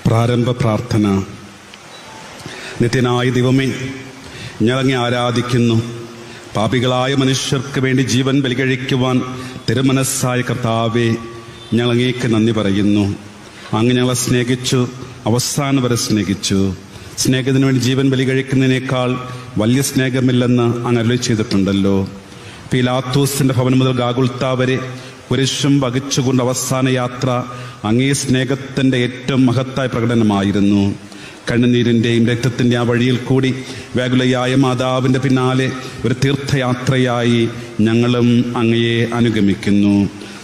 പ്രാരംഭ പ്രാർത്ഥന. നിത്യനായ ദൈവമേ, ഞങ്ങളങ്ങെ ആരാധിക്കുന്നു. പാപികളായ മനുഷ്യർക്ക് വേണ്ടി ജീവൻ ബലികഴിക്കുവാൻ തിരുമനസ്സായ കർത്താവേ, ഞങ്ങളങ്ങേക്ക് നന്ദി പറയുന്നു. അങ്ങ് ഞങ്ങളെ സ്നേഹിച്ചു, അവസാനം വരെ സ്നേഹിച്ചു. സ്നേഹത്തിന് വേണ്ടി ജീവൻ ബലികഴിക്കുന്നതിനേക്കാൾ വലിയ സ്നേഹമില്ലെന്ന് അങ്ങ് അരുളി ചെയ്തിട്ടുണ്ടല്ലോ. പീലാത്തോസിന്റെ ഭവനം മുതൽ ഗാഗുൽത്താ വരെ കുരിശും വഹിച്ചുകൊണ്ട് അവസാന യാത്ര അങ്ങേ സ്നേഹത്തിൻ്റെ ഏറ്റവും മഹത്തായ പ്രകടനമായിരുന്നു. കണ്ണുനീരിൻ്റെയും രക്തത്തിൻ്റെ ആ വഴിയിൽ കൂടി വ്യാകുലയായ മാതാവിൻ്റെ പിന്നാലെ ഒരു തീർത്ഥയാത്രയായി ഞങ്ങളും അങ്ങയെ അനുഗമിക്കുന്നു.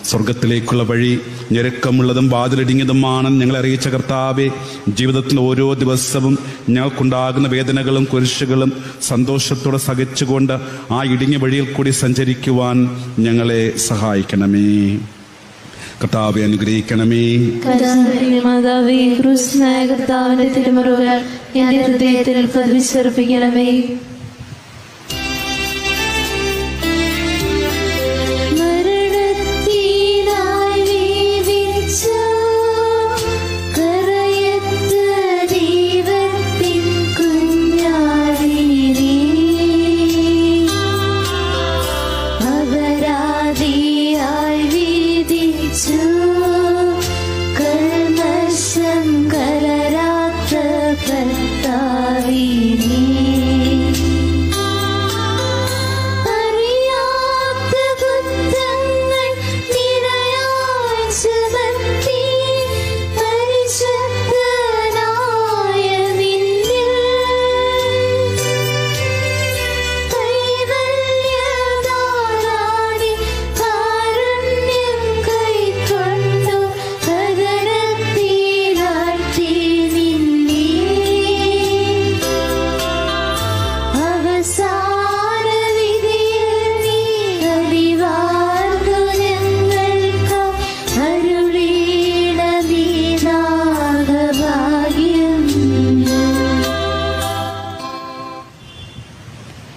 സ്വർഗത്തിലേക്കുള്ള വഴി ഞെരുക്കമുള്ളതും വാതിലിടുങ്ങിയതുമാണെന്ന് ഞങ്ങളെ അറിയിച്ച കർത്താവെ, ജീവിതത്തിൽ ഓരോ ദിവസവും ഞങ്ങൾക്കുണ്ടാകുന്ന വേദനകളും കുരിശുകളും സന്തോഷത്തോടെ സഹിച്ചുകൊണ്ട് ആ ഇടുങ്ങിയ വഴിയിൽ കൂടി സഞ്ചരിക്കുവാൻ ഞങ്ങളെ സഹായിക്കണമേ. കർത്താവെ അനുഗ്രഹിക്കണമേ. മാതാവേ, ക്രൂശനായ കർത്താവിന്റെ തിരുമുറിവുകൾ എന്റെ ഹൃദയത്തിൽ പതിവിച്ചുറപ്പിക്കണമേ.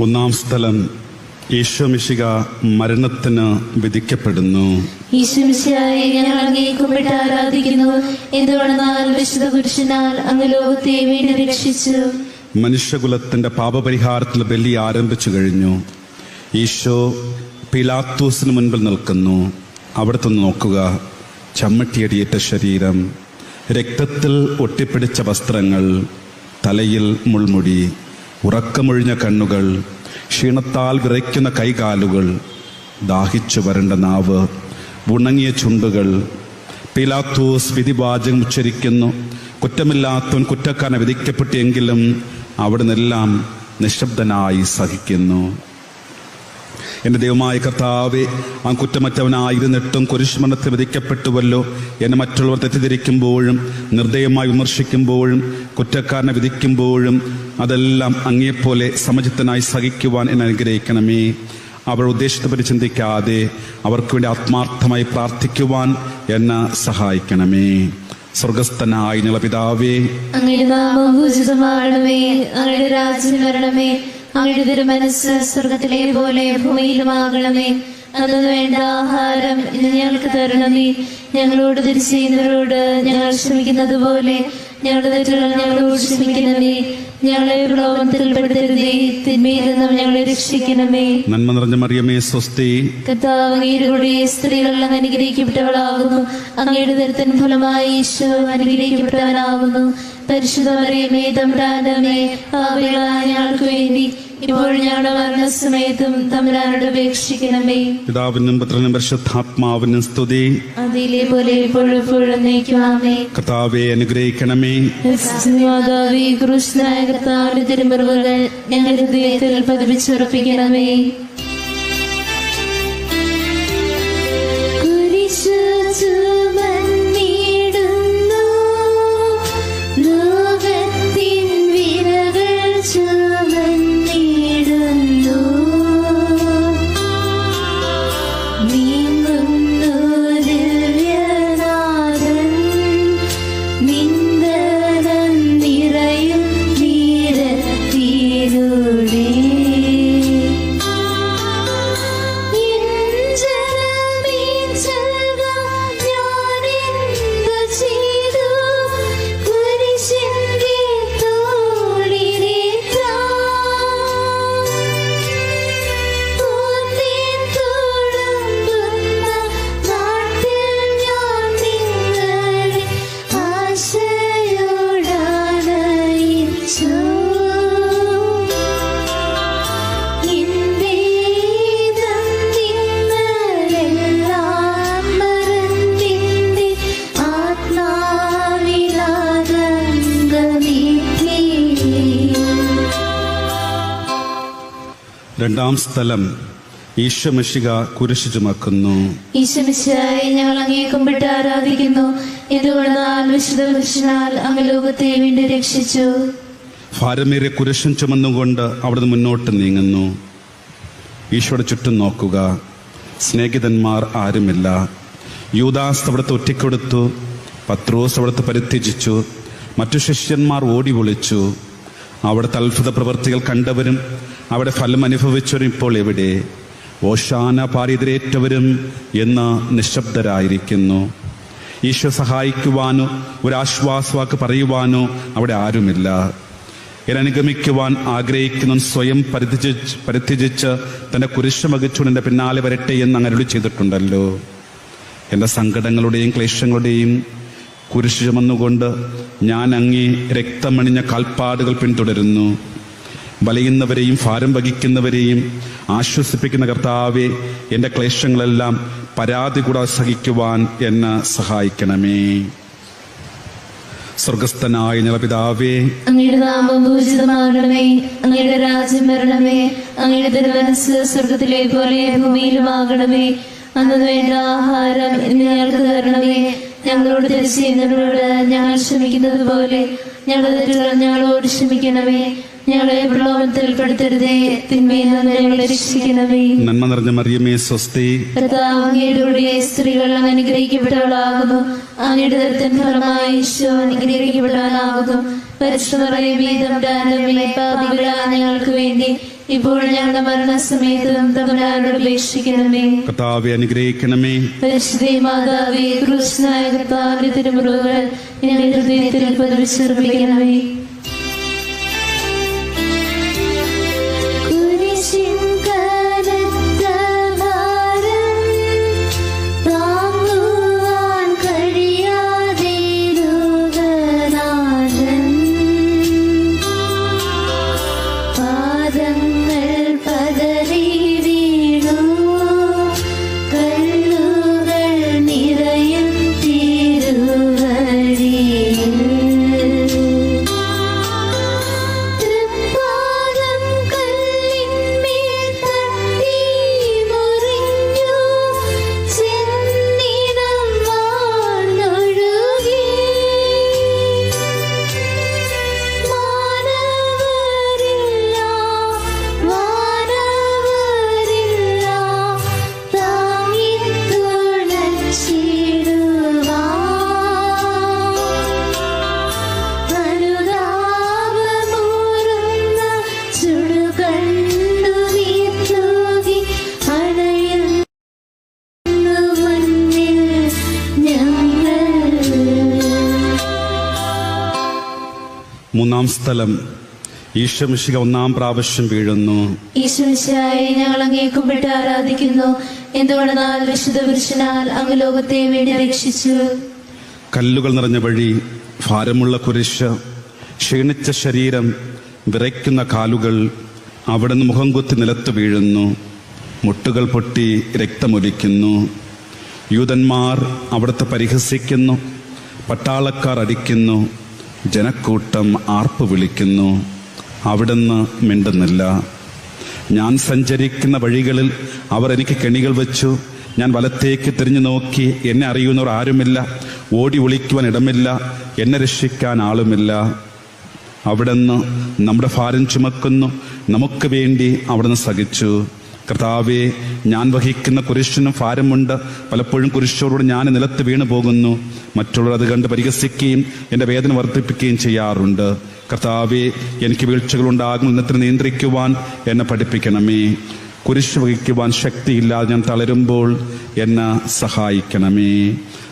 ഒന്നാം സ്ഥലം, ഈശോമിശിഹ മരണത്തിന് വിധിക്കപ്പെടുന്നു. ഈശോമിശിഹായെ ഞങ്ങൾ അങ്ങയെ കുമ്പിട്ട് ആരാധിക്കുന്നു. എന്തുകൊണ്ടെന്നാൽ വിശുദ്ധ പുരുഷനാൽ അങ്ങ് ലോകത്തെ വീണ്ടും രക്ഷിച്ചു. മനുഷ്യകുലത്തിന്റെ പാപപരിഹാരത്തിൽ ബലി ആരംഭിച്ചു കഴിഞ്ഞു. ഈശോ പിലാത്തോസിന് മുൻപിൽ നിൽക്കുന്നു. അവിടുത്തെ നോക്കുക, ചമ്മട്ടിയടിയേറ്റ ശരീരം, രക്തത്തിൽ ഒട്ടിപ്പിടിച്ച വസ്ത്രങ്ങൾ, തലയിൽ മുൾമുടി, ഉറക്കമൊഴിഞ്ഞ കണ്ണുകൾ, ക്ഷീണത്താൽ വിറയ്ക്കുന്ന കൈകാലുകൾ, ദാഹിച്ചു വരണ്ട നാവ്, ഉണങ്ങിയ ചുണ്ടുകൾ. പിലാത്തോസ് വിധിവാചകം ഉച്ചരിക്കുന്നു. കുറ്റമില്ലാത്തവൻ കുറ്റക്കാരനെ വിധിക്കപ്പെട്ടെങ്കിലും അവിടുന്നെല്ലാം നിശബ്ദനായി സഹിക്കുന്നു. എൻ്റെ ദൈവമായ കർത്താവേ, ആ കുറ്റമറ്റവനായിരുന്നിട്ടും കുരിശുമരണത്തിൽ വിധിക്കപ്പെട്ടുവല്ലോ. എന്നെ മറ്റുള്ളവർ തെറ്റിദ്ധരിക്കുമ്പോഴും നിർദ്ദയമായി വിമർശിക്കുമ്പോഴും കുറ്റക്കാരനെ വിധിക്കുമ്പോഴും അതെല്ലാം അങ്ങയെപ്പോലെ സമചിത്തനായി സഹിക്കുവാൻ എന്നെ അനുഗ്രഹിക്കണമേ. അവർ ഉദ്ദേശത്തെപ്പറ്റി ചിന്തിക്കാതെ അവർക്ക് വേണ്ടി ആത്മാർത്ഥമായി പ്രാർത്ഥിക്കുവാൻ എന്നെ സഹായിക്കണമേ. സ്വർഗസ്ഥനായ ഞങ്ങളുടെ പിതാവേ, അങ്ങയുടെ നാമം പൂജിതമാകണമേ. അങ്ങയുടെ രാജ്യം വരണമേ. അങ്ങയുടെ തിരുമനസ്സ് സ്വർഗത്തിലെ പോലെ ഭൂമിയിലുമാകണമേ. അന്നു വേണ്ട ആഹാരം ഇന്ന് ഞങ്ങൾക്ക് തരണമേ. ഞങ്ങളോട് തിരിച്ചു ചെയ്യുന്നവരോട് ഞങ്ങൾ ക്ഷമിക്കുന്നത് പോലെ ഞങ്ങളുടെ തെറ്റുകൾ ഞങ്ങളോട് ക്ഷമിക്കണമേ. ഞങ്ങളെ പ്രലോഭനത്തിൽ പെടുത്തരുതേ, തിന്മയിൽ നിന്നും ഞങ്ങളെ രക്ഷിക്കണമേ. നന്മ നിറഞ്ഞ മറിയമേ, സ്വസ്തി. കർത്താവ് അങ്ങയുടെ കൂടെ സ്ത്രീകൾ അങ്ങ് അനുഗ്രഹിക്കപ്പെട്ടവളാകുന്നു. അങ്ങയുടെ ദരിദ്രൻ ഫലമായി ഈശോ അനുഗ്രഹിക്കപ്പെട്ടവനാകുന്നു. പരിശുദ്ധ മറിയമേ, തമ്പുരാന്റെ അമ്മേ, പാപികളായ ഞങ്ങൾക്ക് വേണ്ടി ഇപ്പോൾ ഞങ്ങളുടെ മരണസമയത്തും തമ്പുരാനോട് അപേക്ഷിക്കണമേ. പിതാവിനും പുത്രനും പരിശുദ്ധാത്മാവിനും സ്തുതി. അതിലെ പോലെ ഇപ്പോഴും എപ്പോഴും നയിക്കുവാമേ. കർത്താവെ അനുഗ്രഹിക്കണമേ. മാതാവേ, ക്രൂശനായ കർത്താവിന്റെ തിരുമുറിവുകൾ ഞങ്ങളുടെ ഹൃദയത്തിൽ പതിപ്പിച്ചുറപ്പിക്കണമേ. രണ്ടാം സ്ഥലം, ഈശോ മിശിഹ കുരിശ് ചുമക്കുന്നു. ഈശോ മിശിഹായെ ഞങ്ങൾ അങ്ങയെ കുമ്പിട്ട് ആരാധിക്കുന്നു. എന്തുകൊണ്ടെന്നാൽ വിശുദ്ധ കുരിശിനാൽ അങ്ങ് ലോകത്തെ വീണ്ടും രക്ഷിച്ചു. ഭാരമേറിയ കുരിശും ചുമന്നുകൊണ്ട് അവിടുന്ന് മുന്നോട്ട് നീങ്ങുന്നു. ഈശോയുടെ ചുറ്റും നോക്കുക, സ്നേഹിതന്മാർ ആരുമില്ല. യൂദാസ് അവിടുത്തെ ഒറ്റിക്കൊടുത്തു. പത്രോസ് അവിടുത്തെ പരിത്യജിച്ചു. മറ്റു ശിഷ്യന്മാർ ഓടി ഒളിച്ചു. അവിടുത്തെ അത്ഭുത പ്രവൃത്തികൾ കണ്ടവരും അവിടെ ഫലം അനുഭവിച്ചവരും ഇപ്പോൾ എവിടെ? ഓശാന പാരിതരേറ്റവരും എന്ന് നിശബ്ദരായിരിക്കുന്നു. ഈശോ സഹായിക്കുവാനോ ഒരാശ്വാസവാക്ക് പറയുവാനോ അവിടെ ആരുമില്ല. എന്നെ അനുഗമിക്കുവാൻ ആഗ്രഹിക്കുന്ന സ്വയം പരിത്യജിച്ച് തൻ്റെ കുരിശ് വഹിച്ചുകൊണ്ട് എൻ്റെ പിന്നാലെ വരട്ടെ എന്ന് അങ്ങ് അരുളി ചെയ്തിട്ടുണ്ടല്ലോ. എൻ്റെ സങ്കടങ്ങളുടെയും ക്ലേശങ്ങളുടെയും കുരിശ് ചുമന്നുകൊണ്ട് ഞാൻ അങ്ങേ രക്തമണിഞ്ഞ കാൽപ്പാടുകൾ പിന്തുടരുന്നു. വലയുന്നവരെയും ഭാരം വഹിക്കുന്നവരെയും ആശ്വസിപ്പിക്കുന്ന കർത്താവെ, എൻ്റെ ക്ലേശങ്ങളെല്ലാം പരാതി കൂടാതെ സഹിക്കുവാൻ എന്നെ സഹായിക്കണമേ. സ്വർഗസ്ഥനായ ഞങ്ങളുടെ പിതാവേ, അങ്ങയുടെ നാമം പൂജിതമാകണമേ. അങ്ങയുടെ രാജ്യം വരണമേ. അങ്ങയുടെ തിരുമനസ്സ് സ്വർഗത്തിലെ പോലെ ഭൂമിയിലുമാകണമേ. അന്നു വേണ്ട ആഹാരം ഇന്ന് ഞങ്ങൾക്ക് തരണമേ. ഞങ്ങളോട് തിരിച്ചു ചെയ്യുന്നവരോട് ഞങ്ങൾ ക്ഷമിക്കുന്നത് പോലെ ഞങ്ങളുടെ തെറ്റുകൾ ഞങ്ങളോട് ക്ഷമിക്കണമേ. ഞങ്ങളെ പ്രലോഭനത്തിൽ പെടുത്തരുതേ, തിന്മയിൽ നിന്ന് ഞങ്ങളെ രക്ഷിക്കണമേ. നന്മ നിറഞ്ഞ മറിയമേ, സ്വസ്തി. കർത്താവ് അങ്ങയുടെ കൂടെ സ്ത്രീകൾ അങ്ങ് അനുഗ്രഹിക്കപ്പെട്ടവളാകുന്നു. അങ്ങയുടെ ദരിദ്രൻ ഫലമായി ഈശോ അനുഗ്രഹിക്കപ്പെട്ടവനാകുന്നു. പരിശുദ്ധ മറിയമേ, തമ്പുരാന്റെ അമ്മേ, പാപികളായ ഞങ്ങൾക്ക് വേണ്ടി ഇപ്പോൾ ഞങ്ങളുടെ മരണസമയത്തും തമ്പുരാനോട് അപേക്ഷിക്കണമേ. കർത്താവെ അനുഗ്രഹിക്കണമേ. പരിശുദ്ധ മാതാവേ, ക്രൂശനായ കർത്താവിന്റെ തിരുമുറിവുകൾ ഞങ്ങളുടെ ഹൃദയത്തിൽ പതിപ്പിച്ചുറപ്പിക്കണമേ. കുരിശിൻ കനത്ത മൂന്നാം സ്ഥലം. ഈശോമിശിഹ ഒന്നാം പ്രാവശ്യം വീഴുന്നു. ഈശോമിശിഹായെ ഞങ്ങൾ അങ്ങേ കുമ്പിട്ട് ആരാധിക്കുന്നു. എന്തുകൊണ്ടെന്നാൽ വിശുദ്ധ പുരുഷനാൽ അങ്ങ് ലോകത്തെ വേണ്ടി രക്ഷിച്ചു. കല്ലുകൾ നിറഞ്ഞ വഴി, ഭാരമുള്ള കുരിശ്, ക്ഷീണിച്ച ശരീരം, വിറയ്ക്കുന്ന കാലുകൾ. അവിടുന്ന് മുഖം കുത്തി നിലത്ത് വീഴുന്നു. മുട്ടുകൾ പൊട്ടി രക്തമൊലിക്കുന്നു. യൂതന്മാർ അവിടുത്തെ പരിഹസിക്കുന്നു. പട്ടാളക്കാർ അടിക്കുന്നു. ജനക്കൂട്ടം ആർപ്പ് വിളിക്കുന്നു. അവിടുന്ന് മിണ്ടുന്നില്ല. ഞാൻ സഞ്ചരിക്കുന്ന വഴികളിൽ അവർ എനിക്ക് കെണികൾ വെച്ചു. ഞാൻ വലത്തേക്ക് തിരിഞ്ഞു നോക്കി. എന്നെ അറിയുന്നവർ ആരുമില്ല. ഓടി ഒളിക്കുവാൻ ഇടമില്ല. എന്നെ രക്ഷിക്കാൻ ആളുമില്ല. അവിടുന്ന് നമ്മുടെ ഭാരം ചുമക്കുന്നു. നമുക്ക് വേണ്ടി അവിടുന്ന് സഹിച്ചു. കർത്താവേ, ഞാൻ വഹിക്കുന്ന കുരിശിനും ഭാരമുണ്ട്. പലപ്പോഴും കുരിശോടുകൂടി ഞാൻ നിലത്ത് വീണു പോകുന്നു. മറ്റുള്ളവർ അത് കണ്ട് പരിഹസിക്കുകയും എൻ്റെ വേദന വർദ്ധിപ്പിക്കുകയും ചെയ്യാറുണ്ട്. കർത്താവേ, എനിക്ക് വീഴ്ചകളുണ്ടാകും. ഇന്നത്തിന് നിയന്ത്രിക്കുവാൻ എന്നെ പഠിപ്പിക്കണമേ. കുരിശ് വഹിക്കുവാൻ ശക്തിയില്ലാതെ ഞാൻ തളരുമ്പോൾ എന്നെ സഹായിക്കണമേ.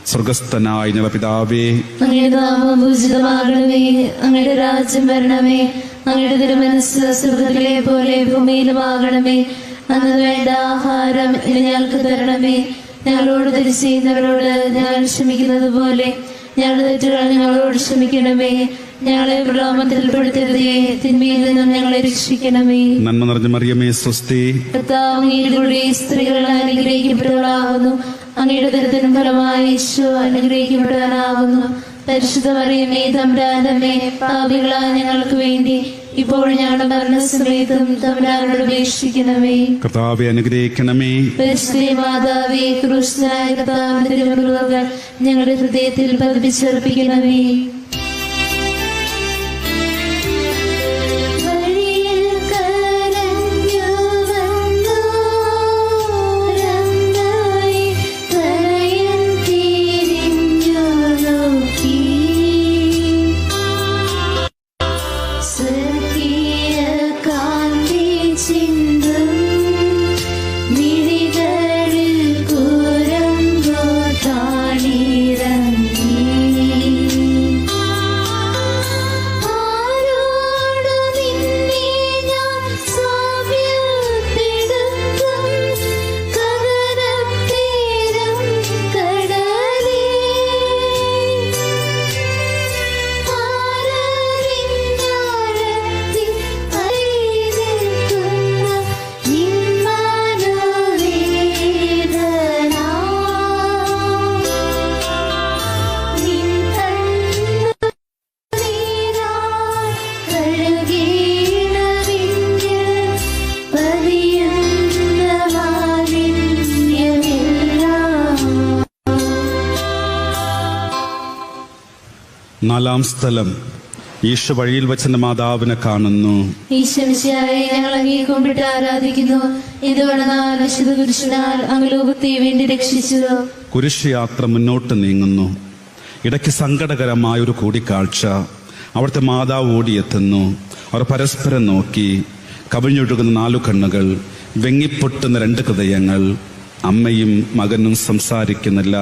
സ്വർഗസ്ഥനായ ഞങ്ങളുടെ പിതാവേ, അങ്ങയുടെ നാമം പൂജിതമാകണമേ. അങ്ങയുടെ രാജ്യം വരണമേ. അങ്ങയുടെ തിരുമനസ്സ് സ്വർഗ്ഗത്തിലെ പോലെ ഭൂമിയിലുമാകണമേ. അന്ന് വേണ്ട ആഹാരം ഇന്ന് ഞങ്ങൾക്ക് തരണമേ. ഞങ്ങളോട് തെറ്റ് ചെയ്യുന്നവരോട് ഞങ്ങൾ ക്ഷമിക്കുന്നത് പോലെ ഞങ്ങളുടെ തെറ്റുകൾ ഞങ്ങളോട് ക്ഷമിക്കണമേ. ഞങ്ങളെ പ്രലോഭനത്തിൽ പെടുത്തരുതേ. തിന്മയിൽ നിന്നും ഞങ്ങളെ രക്ഷിക്കണമേ. നന്മ നിറഞ്ഞ മറിയമേ, സ്വസ്തി. കർത്താവ് അങ്ങയുടെ സ്ത്രീകൾ അനുഗ്രഹിക്കപ്പെട്ടവളാകുന്നു. അങ്ങയുടെ ദരിദ്രനും ഫലമായി യേശു അനുഗ്രഹിക്കപ്പെട്ടവനാകുന്നു. പരിശുദ്ധ മറിയമേ, തമ്പുരാനമ്മേ, പാപികളായ ഞങ്ങൾക്ക് വേണ്ടി ഇപ്പോൾ ഞങ്ങളുടെ മരണസമയത്തും തമ്പുരാനോട് അപേക്ഷിക്കണമേ. കർത്താവെ അനുഗ്രഹിക്കണമേ. പരിശുദ്ധ മാതാവേ, ക്രൂശനായ കർത്താവിന്റെ തിരുമുറിവുകൾ ഞങ്ങളുടെ ഹൃദയത്തിൽ പതിപ്പിച്ചർപ്പിക്കണമേ. നാലാം സ്ഥലം. ഈശോ വഴിയിൽ വെച്ചെന്റെ മാതാവിനെ കാണുന്നു. ഈശോമിശിഹായെ ഞങ്ങൾ അങ്ങേ കുമ്പിട്ട് ആരാധിക്കുന്നു. എന്തുകൊണ്ടെന്നാൽ വിശുദ്ധ പുരുഷനാൽ അങ്ങ് ലോകത്തെ വേണ്ടി രക്ഷിച്ചു. കുരിശ് യാത്ര മുന്നോട്ട് നീങ്ങുന്നു. ഇടയ്ക്ക് സങ്കടകരമായൊരു കൂടിക്കാഴ്ച. അവിടുത്തെ മാതാവ് ഓടിയെത്തുന്നു. അവർ പരസ്പരം നോക്കി. കവിഞ്ഞൊഴുകുന്ന 4 കണ്ണുകൾ, വെങ്ങിപ്പൊട്ടുന്ന 2 ഹൃദയങ്ങൾ. അമ്മയും മകനും സംസാരിക്കുന്നില്ല.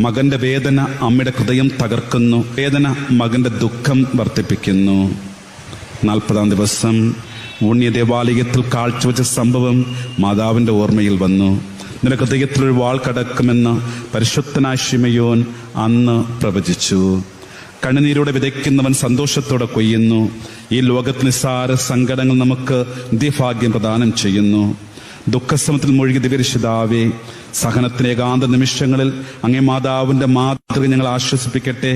മകന്റെ വേദന അമ്മയുടെ ഹൃദയം തകർക്കുന്നു. വേദന മകന്റെ ദുഃഖം വർദ്ധിപ്പിക്കുന്നു. 40-ാം ദിവസം ഉണ്ണിയ ദേവാലയത്തിൽ കാഴ്ചവെച്ച സംഭവം മാതാവിന്റെ ഓർമ്മയിൽ വന്നു. നിന്റെ ഹൃദയത്തിലൊരു വാൾ കടക്കുമെന്ന് പരിശുദ്ധനായ ശിമയോൻ അന്ന് പ്രവചിച്ചു. കണ്ണുനീരോടെ വിതയ്ക്കുന്നവൻ സന്തോഷത്തോടെ കൊയ്യുന്നു. ഈ ലോകത്ത് നിസ്സാര സങ്കടങ്ങൾ നമുക്ക് നിത്യഭാഗ്യം പ്രദാനം ചെയ്യുന്നു. ദുഃഖസമത്തിൽ മുഴുകി ദിവ്യരക്ഷിതാവേ, സഹനത്തിന് ഏകാന്ത നിമിഷങ്ങളിൽ അങ്ങേ മാതാവിന്റെ മാതൃക ഞങ്ങൾ ആശ്വസിപ്പിക്കട്ടെ.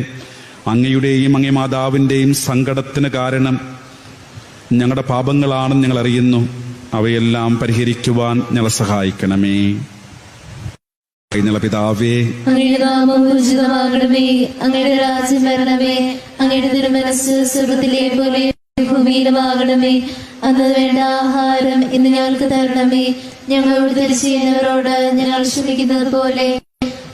അങ്ങയുടെയും അങ്ങേ മാതാവിന്റെയും സങ്കടത്തിന് കാരണം ഞങ്ങളുടെ പാപങ്ങളാണെന്ന് ഞങ്ങൾ അറിയുന്നു. അവയെല്ലാം പരിഹരിക്കുവാൻ ഞങ്ങളെ സഹായിക്കണമേ. പിതാവേ, അങ്ങയുടെ നാമം പൂജിതമാകണമേ. അങ്ങയുടെ രാജ്യം വരണമേ. അങ്ങയുടെ തിരുമനസ്സ് സ്വർഗ്ഗത്തിലെ പോലെ ഭൂമിയിലുമാകണമേ. അന്ന് വേണ്ട ആഹാരം ഇന്ന് ഞങ്ങൾക്ക് തരണമേ. ഞങ്ങളോട് തെറ്റ് ചെയ്യുന്നവരോട് ഞങ്ങൾ ക്ഷമിക്കുന്നത് പോലെ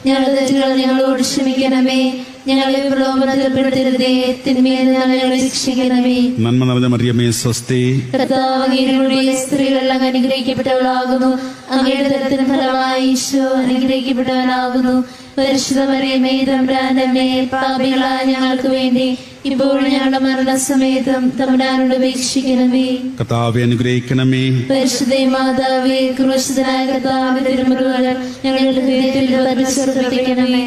ഞങ്ങളുടെ തെറ്റുകൾ ഞങ്ങളോട് ക്ഷമിക്കണമേ. ഞങ്ങളെ പ്രലോഭനത്തിൽപ്പെടുത്തരുതേ. തിന്മയിൽ നിന്ന് ഞങ്ങളെ രക്ഷിക്കണമേ. നന്മ നിറഞ്ഞ മറിയമേ, സ്വസ്തി. കർത്താവ് അങ്ങയുടെ സ്ത്രീകൾ അങ്ങ് അനുഗ്രഹിക്കപ്പെട്ടവളാകുന്നു. അങ്ങയുടെ ദരിദ്രനും ഫലമായി ഈശോ അനുഗ്രഹിക്കപ്പെട്ടവനാകുന്നു. പരിശുദ്ധ മറിയമേ തമ്പുരാനമ്മേ, പാപികളായ ഞങ്ങൾക്ക് വേണ്ടി ഇപ്പോഴും ഞങ്ങളുടെ മരണസമയത്തും തമ്പുരാനോട് അപേക്ഷിക്കണമേ. കർത്താവെ അനുഗ്രഹിക്കണമേ. പരിശുദ്ധ മാതാവേ, ക്രൂശിതനായ കർത്താവിന്റെ തിരുമുറിവുകൾ ഞങ്ങളുടെ ഹൃദയത്തിൽ പതിപ്പിക്കണമേ.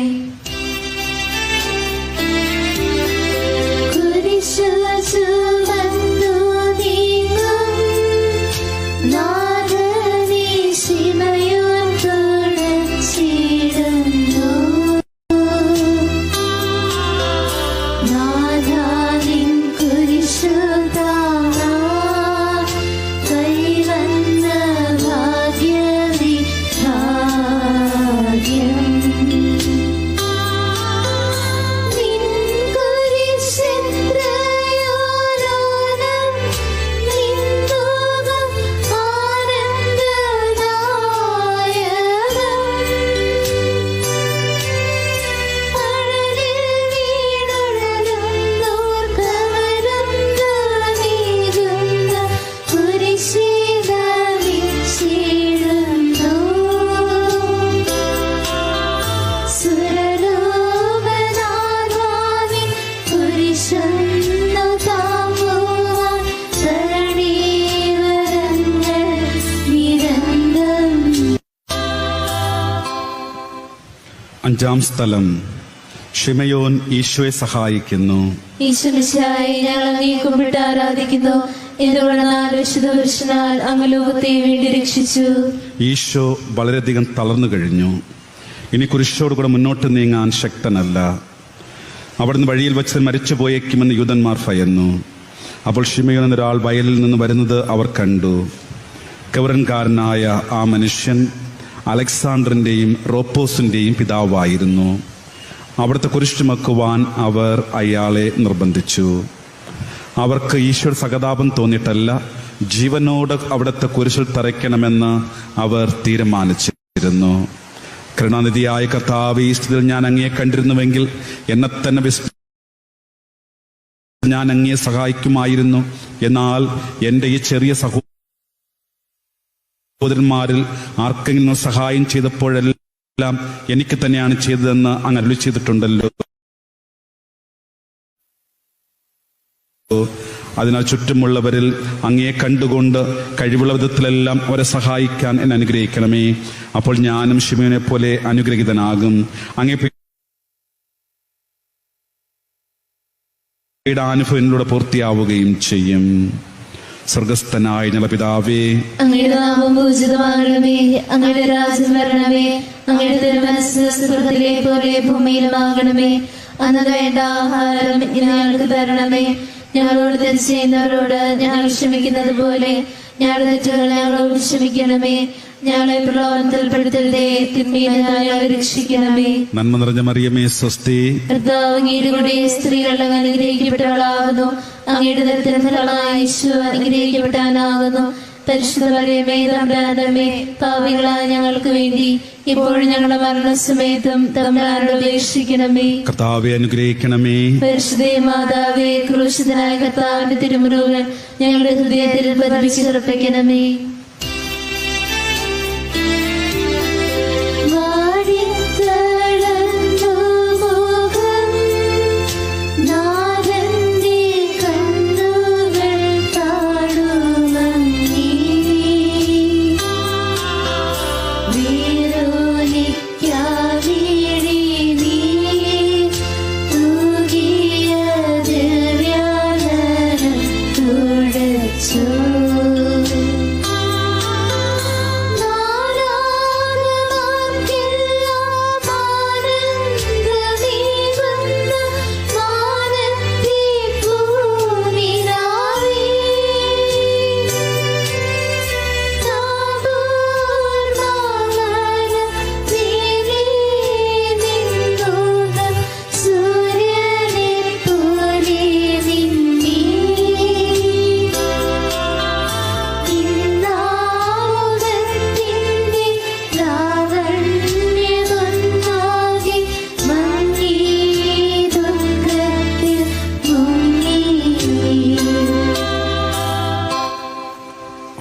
അഞ്ചാം സ്ഥലം. ശിമയോൻ ഈശോയെ സഹായിക്കുന്നു. ഈശോമിശിഹായെ ഞങ്ങൾ അങ്ങയെ കുമ്പിട്ട് ആരാധിക്കുന്നു. എന്തുകൊണ്ടെന്നാൽ വിശുദ്ധ പുരുഷനാൽ അങ്ങ് ലോകത്തെ വേണ്ടി രക്ഷിച്ചു. ഈശോ വളരെയധികം തളർന്നു കഴിഞ്ഞു. ഇനി കുരിശോടുകൂടെ മുന്നോട്ട് നീങ്ങാൻ ശക്തനല്ല. അവിടുന്ന് വഴിയിൽ വെച്ച് മരിച്ചു പോയേക്കുമെന്ന് യൂതന്മാർ ഭയന്നു. അപ്പോൾ ശിമയോൻ എന്നൊരാൾ വയലിൽ നിന്ന് വരുന്നത് അവർ കണ്ടു. കൗരൻകാരനായ ആ മനുഷ്യൻ അലക്സാണ്ടറിന്റെയും റോപ്പോസിന്റെയും പിതാവായിരുന്നു. അവിടുത്തെ കുരിശ് ചുമക്കുവാൻ അവർ അയാളെ നിർബന്ധിച്ചു. അവർക്ക് ഈശോയുടെ സഹതാപം തോന്നിയിട്ടല്ല, ജീവനോട് അവിടുത്തെ കുരിശിൽ തറയ്ക്കണമെന്ന് അവർ തീരുമാനിച്ചിരുന്നു. കരുണാനിധിയായ കർത്താവേ, ഈ സ്ഥിതിയിൽ ഞാൻ അങ്ങയെ കണ്ടിരുന്നുവെങ്കിൽ എന്നെ തന്നെ ഞാൻ അങ്ങയെ സഹായിക്കുമായിരുന്നു. എന്നാൽ എൻ്റെ ഈ ചെറിയ സഹോദരന്മാരിൽ ആർക്കെങ്കിലും സഹായം ചെയ്തപ്പോഴെല്ലാം എനിക്ക് തന്നെയാണ് ചെയ്തതെന്ന് അങ്ങ് അരുളി ചെയ്തിട്ടുണ്ടല്ലോ. അതിനാൽ ചുറ്റുമുള്ളവരിൽ അങ്ങയെ കണ്ടുകൊണ്ട് കഴിവുള്ള വിധത്തിലെല്ലാം അവരെ സഹായിക്കാൻ എന്നെ അനുഗ്രഹിക്കണമേ. അപ്പോൾ ഞാനും ശിമയോനെ പോലെ അനുഗ്രഹീതനാകും. അങ്ങേ അനുഭവങ്ങളിലൂടെ പൂർത്തിയാവുകയും ചെയ്യും. സ്വർഗസ്ഥനായ ഞങ്ങളുടെ പിതാവേ, അങ്ങയുടെ നാമം പൂജിതമാകണമേ. അങ്ങയുടെ രാജ്യം വരണമേ. അങ്ങയുടെ തിരുമനസ്സ് സ്വർഗ്ഗത്തിലെ പോലെ ഭൂമിയിലുമാകണമേ. അന്ന് വേണ്ട ആഹാരം ഞങ്ങൾക്ക് തരണമേ. ഞങ്ങളോട് തെറ്റ് ചെയ്യുന്നവരോട് ഞങ്ങൾ ക്ഷമിക്കുന്നത് പോലെ ഞങ്ങളുടെ തെറ്റുകൾ ഞങ്ങളോട് ക്ഷമിക്കണമേ. ഞങ്ങളെ പ്രലോഭനത്തിൽപ്പെടുത്തരുതേ, തിന്മയിൽ നിന്ന് ഞങ്ങളെ രക്ഷിക്കണമേ. നന്മ നിറഞ്ഞ മറിയമേ, സ്വസ്തി. കർത്താവ് അങ്ങയുടെ കൂടെ സ്ത്രീകൾ അങ്ങ് അനുഗ്രഹിക്കപ്പെട്ടവളാകുന്നു. അങ്ങയുടെ ദരിദ്രഫലമായ യേശു അനുഗ്രഹിക്കപ്പെട്ടാനാകുന്നു. പരിശുദ്ധ മറിയമേ തമ്പുരാനമ്മേ, പാപികളായ ഞങ്ങൾക്ക് വേണ്ടി ഇപ്പോഴും ഞങ്ങളുടെ മരണസമയത്തും തമ്പുരാനോട് അപേക്ഷിക്കണമേ. കർത്താവെ അനുഗ്രഹിക്കണമേ. പരിശുദ്ധ മാതാവേ, ക്രൂശിതനായ കർത്താവിന്റെ തിരുമുറിവുകൾ ഞങ്ങളുടെ ഹൃദയത്തിൽ പതിപ്പിച്ചുറപ്പിക്കണമേ.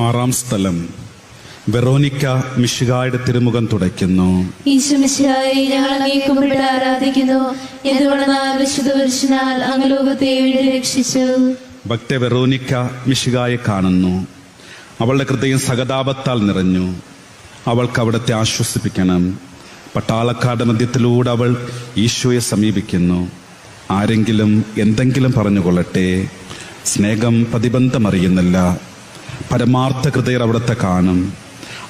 ആറാം സ്ഥലം. വെറോനിക്ക മിശിഹായുടെ തിരുമുഖം തുടയ്ക്കുന്നു. ഈശോ മിശിഹായെ ഞങ്ങൾ അങ്ങേ കുമ്പിട്ട് ആരാധിക്കുന്നു. എന്തുകൊണ്ടെന്നാൽ വിശുദ്ധ പുരുഷനാൽ അങ്ങ് ലോകത്തെ വേണ്ടി രക്ഷിച്ചു. ഭക്ത വെറോനിക്ക മിശിഹായെ കാണുന്നു. അവളുടെ ഹൃദയം സഹതാപത്താൽ നിറഞ്ഞു. അവൾക്ക് അവിടത്തെ ആശ്വസിപ്പിക്കണം. പട്ടാളക്കാരുടെ മധ്യത്തിലൂടെ അവൾ ഈശോയെ സമീപിക്കുന്നു. ആരെങ്കിലും എന്തെങ്കിലും പറഞ്ഞുകൊള്ളട്ടെ, സ്നേഹം പ്രതിബന്ധമറിയുന്നില്ല. പരമാർത്ഥ ഹൃദയർ അവിടത്തെ കാണും.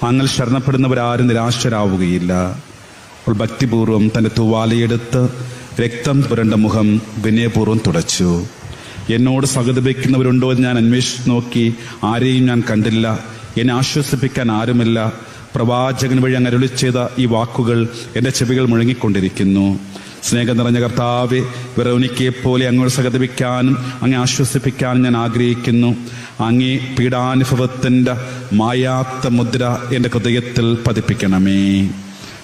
അങ്ങൾ ശരണപ്പെടുന്നവരാരും നിരാശരാവുകയില്ല. അവൾ ഭക്തിപൂർവ്വം തന്റെ തൂവാലയെടുത്ത് രക്തം പുരണ്ട മുഖം വിനയപൂർവ്വം തുടച്ചു. എന്നോട് സഹതപിക്കുന്നവരുണ്ടോ എന്ന് ഞാൻ അന്വേഷിച്ചു നോക്കി, ആരെയും ഞാൻ കണ്ടില്ല. എന്നെ ആശ്വസിപ്പിക്കാൻ ആരുമില്ല. പ്രവാചകൻ വഴി അങ്ങ് അരുളി ചെയ്ത ഈ വാക്കുകൾ എൻ്റെ ചെവികൾ മുഴങ്ങിക്കൊണ്ടിരിക്കുന്നു. സ്നേഹം നിറഞ്ഞ കർത്താവെ, വെറോനിക്കയെപ്പോലെ അങ്ങോട്ട് സഹതപിക്കാനും അങ്ങേ ആശ്വസിപ്പിക്കാനും ഞാൻ ആഗ്രഹിക്കുന്നു. അങ്ങേ പീഡാനുഭവത്തിൻ്റെ മായാത്ത മുദ്ര എൻ്റെ ഹൃദയത്തിൽ പതിപ്പിക്കണമേ.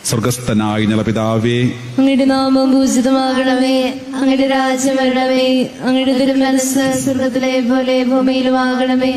സ്വർഗസ്ഥനായ ഞങ്ങളുടെ പിതാവേ, അങ്ങയുടെ നാമം പൂജിതമാകണമേ. അങ്ങയുടെ രാജ്യം വരണമേ. അങ്ങയുടെ തിരുമനസ്സ് സ്വർഗത്തിലെ പോലെ ഭൂമിയിലുമാകണമേ.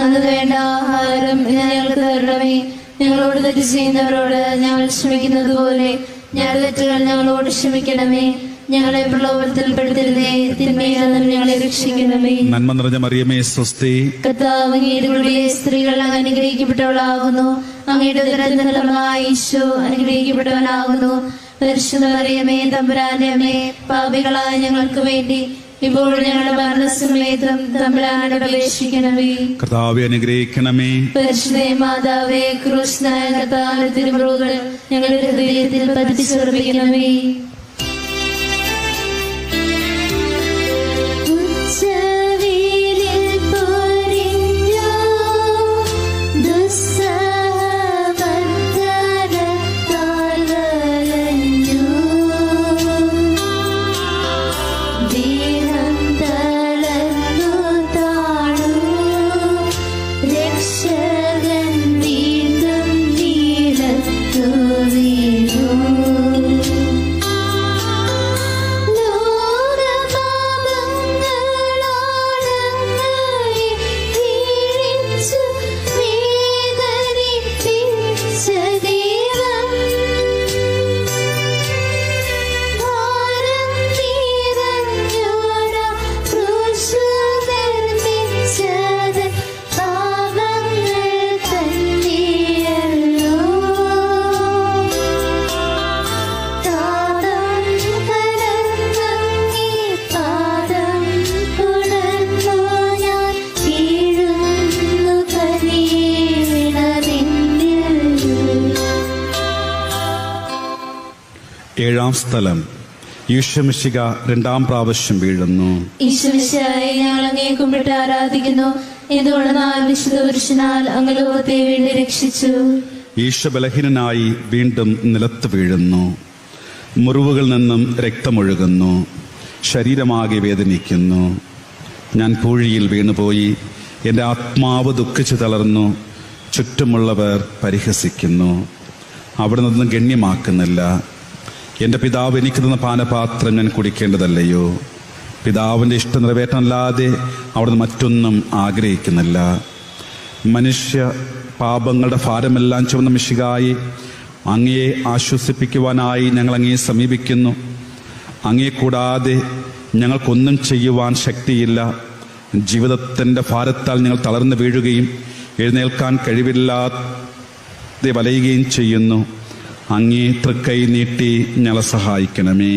അന്ന് വേണ്ട ആഹാരം ഞങ്ങൾക്ക് തരണമേ. ഞങ്ങളോട് തെറ്റ് ചെയ്യുന്നവരോട് ഞങ്ങൾ ക്ഷമിക്കുന്നത് പോലെ ഞങ്ങളുടെ തെറ്റുകൾ ഞങ്ങളോട് ക്ഷമിക്കണമേ. ഞങ്ങളെ പ്രലോഭനത്തിൽപ്പെടുത്തരുതേ, തിന്മയിൽ നിന്നും ഞങ്ങളെ രക്ഷിക്കണമേ. നന്മ നിറഞ്ഞ മറിയമേ, സ്വസ്തി. കർത്താവ് അങ്ങയുടെ കൂടെ സ്ത്രീകൾ അങ്ങ് അനുഗ്രഹിക്കപ്പെട്ടവളാകുന്നു. അങ്ങയുടെ ഉദരത്തിൻ ഫലമായി ഈശോ അനുഗ്രഹിക്കപ്പെട്ടവനാകുന്നു. പരിശുദ്ധ മറിയമേ, തമ്പുരാന്റെ അമ്മേ, പാപികളായ ഞങ്ങൾക്ക് വേണ്ടി ഇപ്പോഴും ഞങ്ങളുടെ മരണസമയത്തും തമ്പുരാനോട് അപേക്ഷിക്കണമേ. കർത്താവെ അനുഗ്രഹിക്കണമേ. പരിശുദ്ധ മാതാവേ, ക്രൂശനായ കർത്താവിന്റെ തിരുമുറിവുകൾ ഞങ്ങളുടെ ഹൃദയത്തിൽ പതിച്ചുറപ്പിക്കണമേ. ഏഴാം സ്ഥലം. ഈശോ മിശിഹ രണ്ടാം പ്രാവശ്യം വീഴുന്നു. ഈശോ മിശിഹായെ ഞങ്ങൾ അങ്ങേ കുമ്പിട്ട് ആരാധിക്കുന്നു. എന്തുകൊണ്ടെന്നാൽ വിശുദ്ധ പുരുഷനാൽ അങ്ങ് ലോകത്തെ വേണ്ടി രക്ഷിച്ചു. ഈശോ ബലഹീനനായി വീണ്ടും നിലത്ത് വീഴുന്നു. മുറിവുകളിൽ നിന്നും രക്തമൊഴുകുന്നു. ശരീരമാകെ വേദനിക്കുന്നു. ഞാൻ പൂഴിയിൽ വീണുപോയി. എൻ്റെ ആത്മാവ് ദുഃഖിച്ചു തളർന്നു. ചുറ്റുമുള്ളവർ പരിഹസിക്കുന്നു. അവിടെ നിന്നും ഗണ്യമാക്കുന്നില്ല. എൻ്റെ പിതാവ് എനിക്ക് തന്ന പാനപാത്രം ഞാൻ കുടിക്കേണ്ടതല്ലയോ? പിതാവിൻ്റെ ഇഷ്ടം നിറവേറ്റാനല്ലാതെ അവിടുന്ന് മറ്റൊന്നും ആഗ്രഹിക്കുന്നില്ല. മനുഷ്യ പാപങ്ങളുടെ ഭാരമെല്ലാം ചുമന്ന മിശിഹായെ, അങ്ങയെ ആശ്വസിപ്പിക്കുവാനായി ഞങ്ങൾ അങ്ങയെ സമീപിക്കുന്നു. അങ്ങയെ കൂടാതെ ഞങ്ങൾക്കൊന്നും ചെയ്യുവാൻ ശക്തിയില്ല. ജീവിതത്തിൻ്റെ ഭാരത്താൽ ഞങ്ങൾ തളർന്നു വീഴുകയും എഴുന്നേൽക്കാൻ കഴിവില്ലാതെ വലയുകയും ചെയ്യുന്നു. അങ്ങേ തൃക്കൈ നീട്ടി ഞങ്ങളെ സഹായിക്കണമേ.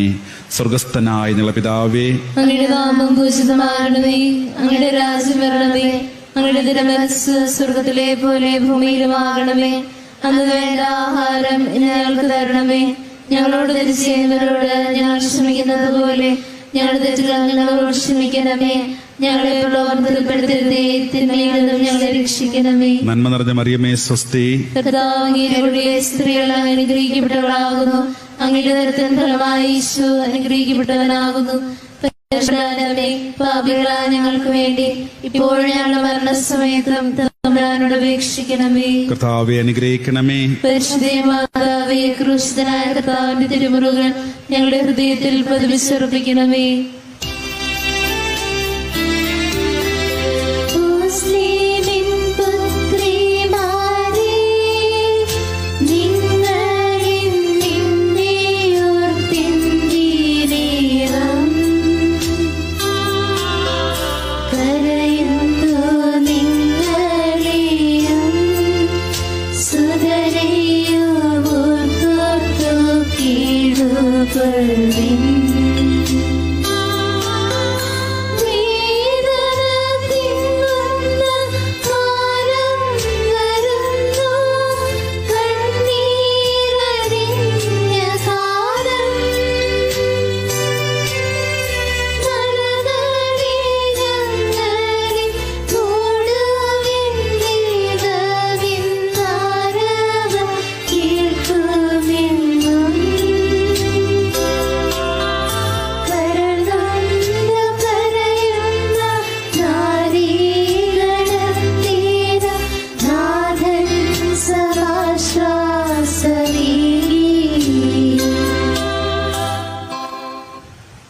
സ്വർഗസ്ഥനായ ഞങ്ങളുടെ പിതാവേ, അങ്ങയുടെ നാമം പൂജിതമാകണമേ. അങ്ങയുടെ രാജ്യം വരണമേ. അങ്ങയുടെ തിരുമനസ്സ് സ്വർഗത്തിലെ പോലെ ഭൂമിയിലുമാകണമേ. അന്ന് വേണ്ട ആഹാരം ഞങ്ങൾക്ക് തരണമേ. ഞങ്ങളോട് തെറ്റ് ചെയ്യുന്നവരോട് ഞങ്ങൾ ക്ഷമിക്കുന്നത് പോലെ ഞങ്ങളുടെ തെറ്റുകൾ ഞങ്ങളോട് ക്ഷമിക്കണമേ. ഞങ്ങളെ പ്രലോഭനത്തിൽപ്പെടുത്തരുതേ, തിന്മയിൽ നിന്നും ഞങ്ങളെ രക്ഷിക്കണമേ. നന്മ നിറഞ്ഞ മറിയമേ, സ്വസ്തി. കർത്താവ് അങ്ങയുടെ കൂടെ സ്ത്രീകൾ അങ്ങ് അനുഗ്രഹിക്കപ്പെട്ടവളാകുന്നു. അങ്ങയുടെ ഉദരത്തിൻ ഫലമായി ഈശോ അനുഗ്രഹിക്കപ്പെട്ടവനാകുന്നു. പാപികളായ ഞങ്ങൾക്ക് വേണ്ടി ഇപ്പോഴും ഞങ്ങളുടെ മരണസമയത്തും തമ്പുരാനോട് അപേക്ഷിക്കണമേ. കർത്താവെ അനുഗ്രഹിക്കണമേ. പരിശുദ്ധ മാതാവേ, ക്രൂശിതനായ കർത്താവിന്റെ തിരുമുറിവുകൾ ഞങ്ങളുടെ ഹൃദയത്തിൽ പതിപ്പിച്ചുറപ്പിക്കണമേ. മുസ്ലിമിൻ പുത്രിമാരേ, കൊള്ളിൻ.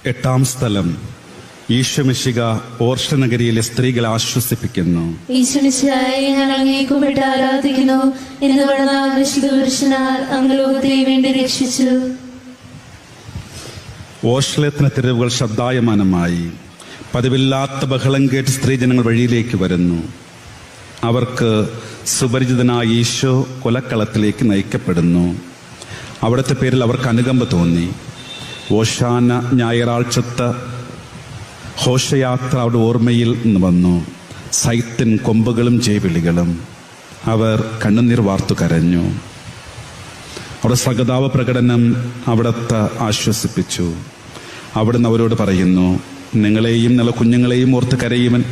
എട്ടാം സ്ഥലം. ഈശോമിശിഹ ഓർഷ നഗരിയിലെ സ്ത്രീകളെ ആശ്വസിപ്പിക്കുന്നു. ഈശോമിശിഹായെ ഞാൻ അങ്ങയെ കുമ്പിട്ട് ആരാധിക്കുന്നു. എന്ന് പറഞ്ഞാൽ വിശുദ്ധ പുരുഷനാൽ അങ്ങ് ലോകത്തെ വേണ്ടി രക്ഷിച്ചു. ഓർഷലേത്തിലെ തെരുവുകൾ ശബ്ദായമാനമായി. പതിവില്ലാത്ത ബഹളം കേട്ട് സ്ത്രീജനങ്ങൾ വഴിയിലേക്ക് വരുന്നു. അവർക്ക് സുപരിചിതനായ ഈശോ കൊലക്കളത്തിലേക്ക് നയിക്കപ്പെടുന്നു. അവിടുത്തെ പേരിൽ അവർക്ക് അനുകമ്പ തോന്നി. ഓശാന ഞായറാഴ്ചത്തെ ഘോഷയാത്ര അവിടെ ഓർമ്മയിൽ നിന്ന് വന്നു. സൈത്തിൻ കൊമ്പുകളും ജയവിളികളും. അവർ കണ്ണുനീർ വാർത്തു കരഞ്ഞു. അവിടെ സഹതാപ പ്രകടനം അവിടത്തെ ആശ്വസിപ്പിച്ചു. അവിടുന്ന് അവരോട് പറയുന്നു, നിങ്ങളെയും നിങ്ങളെ കുഞ്ഞുങ്ങളെയും ഓർത്ത് കരയുവൻ.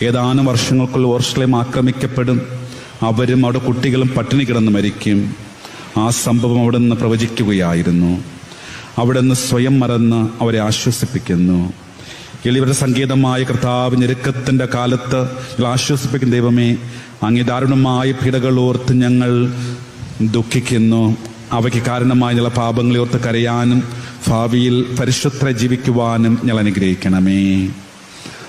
ഏതാനും വർഷങ്ങൾക്കുള്ള ഓർഷലേം ആക്രമിക്കപ്പെടും. അവരും അവിടെ കുട്ടികളും പട്ടിണി കിടന്ന് മരിക്കും. ആ സംഭവം അവിടെ നിന്ന് പ്രവചിക്കുകയായിരുന്നു. അവിടെ നിന്ന് സ്വയം മറന്ന് അവരെ ആശ്വസിപ്പിക്കുന്നു. എളിവരുടെ സങ്കേതമായ കർത്താവ് ഞെരുക്കത്തിന്റെ കാലത്ത് ആശ്വസിപ്പിക്കുന്ന ദൈവമേ, അങ്ങേ ദാരുണമായ പീഡകൾ ഓർത്ത് ഞങ്ങൾ ദുഃഖിക്കുന്നു. അവയ്ക്ക് കാരണമായ ഞങ്ങളെ പാപങ്ങളെ ഓർത്ത് കരയാനും ഭാവിയിൽ പരിശുദ്ധ ജീവിക്കുവാനും ഞങ്ങൾ അനുഗ്രഹിക്കണമേ.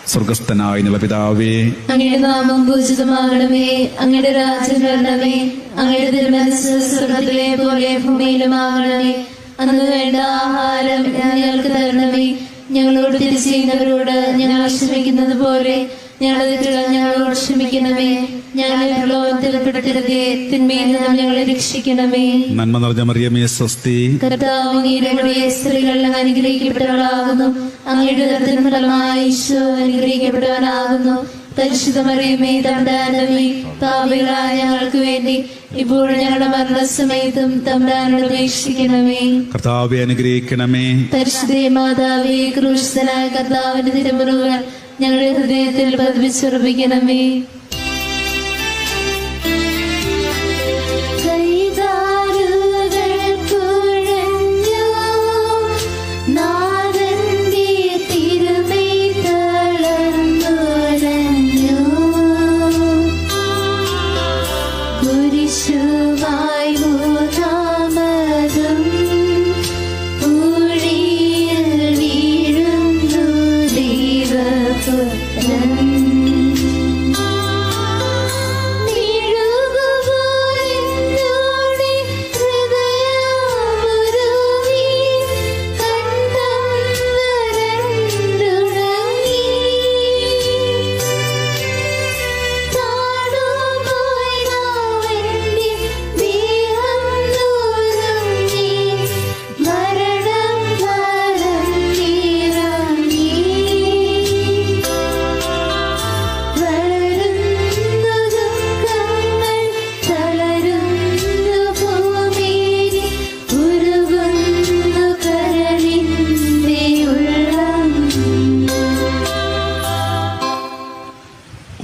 സ്വർഗസ്ഥനായ ഞങ്ങളുടെ പിതാവേ, അങ്ങയുടെ നാമം പൂജിതമാകണമേ. അങ്ങയുടെ രാജ്യം വരണമേ. അങ്ങയുടെ തിരുമനസ്സ് സ്വർഗ്ഗത്തിലെ പോലെ ഭൂമിയിലുമാകണമേ. അന്ന് വേണ്ട ആഹാരം ഞങ്ങൾക്ക് തരണമേ. ഞങ്ങളോട് തെറ്റ് ചെയ്യുന്നവരോട് ഞങ്ങൾ ക്ഷമിക്കുന്നത് പോലെ ഞങ്ങളെ തെറ്റുകൾ ഞങ്ങളോട് ക്ഷമിക്കണമേ. ഞങ്ങളെ പ്രലോഭനത്തിൽപ്പെടുത്തരുതേ, തിന്മയിൽ നിന്ന് ഞങ്ങളെ രക്ഷിക്കണമേ. നന്മ നിറഞ്ഞ മറിയമേ സ്വസ്തി. കർത്താവ് അങ്ങയുടെ കൂടെ സ്ത്രീകൾ അനുഗ്രഹിക്കപ്പെട്ടവളാകുന്നു. അങ്ങയുടെ ഉദരത്തിൻ ഫലമായി ഈശോ അനുഗ്രഹിക്കപ്പെട്ടവനാകുന്നു. പരിശുദ്ധ മറിയമേ, തമ്പുരാനമ്മേ, പാപികളായ ഞങ്ങൾക്ക് വേണ്ടി ഇപ്പോഴും ഞങ്ങളുടെ മരണസമയത്തും തമ്പുരാനോട് അപേക്ഷിക്കണമേ. കർത്താവെ അനുഗ്രഹിക്കണമേ. പരിശുദ്ധ മാതാവേ, ക്രൂശിതനായ കർത്താവിന്റെ തിരുമുറിവുകൾ ഞങ്ങളുടെ ഹൃദയത്തിൽ പതിപ്പിച്ചുറപ്പിക്കണമേ.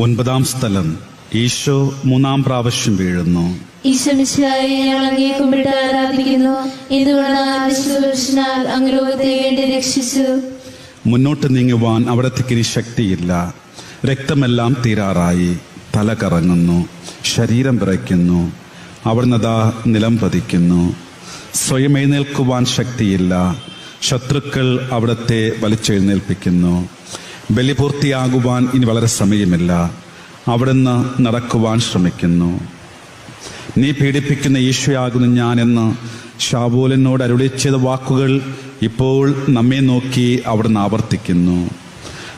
ഒൻപതാം സ്ഥലം. ഈശോ മൂന്നാം പ്രാവശ്യം വീഴുന്നു. ഈശോമിശിഹായെ ഞങ്ങൾ അങ്ങയെ കുമ്പിട്ട് ആരാധിക്കുന്നു. എന്തുകൊണ്ടാൽ വിശുദ്ധ പുരുഷനാൽ അങ്ങ് ലോകത്തെ വേണ്ടി രക്ഷിച്ചു. മുന്നോട്ട് നീങ്ങുവാൻ അവിടത്തേക്ക് ഇനി ശക്തിയില്ല. രക്തമെല്ലാം തീരാറായി. തല കറങ്ങുന്നു, ശരീരം വിറയ്ക്കുന്നു. അവിടുന്ന് ദാ നിലം പതിക്കുന്നു. സ്വയം എഴുന്നേൽക്കുവാൻ ശക്തിയില്ല. ശത്രുക്കൾ അവിടത്തെ വലിച്ചെഴുന്നേൽപ്പിക്കുന്നു. ബലി പൂർത്തിയാകുവാൻ ഇനി വളരെ സമയമില്ല. അവിടുന്ന് നടക്കുവാൻ ശ്രമിക്കുന്നു. നീ പീഡിപ്പിക്കുന്ന ഈശോയാകുന്നു ഞാനെന്ന് ശാവൂലിനോട് അരുളി ചെയ്ത വാക്കുകൾ ഇപ്പോൾ നമ്മെ നോക്കി അവിടുന്ന് ആവർത്തിക്കുന്നു.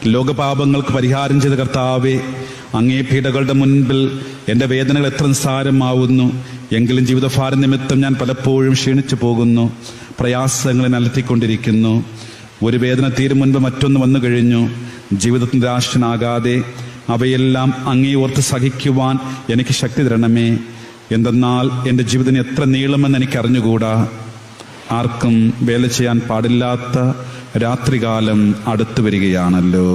ലോകപാപങ്ങൾക്ക് പരിഹാരം ചെയ്ത കർത്താവെ, അങ്ങേ പീഡകളുടെ മുൻപിൽ എൻ്റെ വേദനകൾ എത്ര നിസ്സാരമാവുന്നു. എങ്കിലും ജീവിതഭാരം നിമിത്തം ഞാൻ പലപ്പോഴും ക്ഷീണിച്ചു പോകുന്നു. പ്രയാസങ്ങളെ അലട്ടിക്കൊണ്ടിരിക്കുന്നു. ഒരു വേദന തീരും മുൻപ് മറ്റൊന്ന് വന്നു കഴിഞ്ഞു. ജീവിതത്തിൽ നിരാശനാകാതെ അവയെല്ലാം അങ്ങേ ഓർത്ത് സഹിക്കുവാൻ എനിക്ക് ശക്തി തരണമേ. എന്തെന്നാൽ എൻ്റെ ജീവിതം എത്ര നീളുമെന്ന് എനിക്ക് അറിഞ്ഞുകൂടാ. ആർക്കും വേല ചെയ്യാൻ പാടില്ലാത്ത രാത്രികാലം അടുത്തു വരികയാണല്ലോ.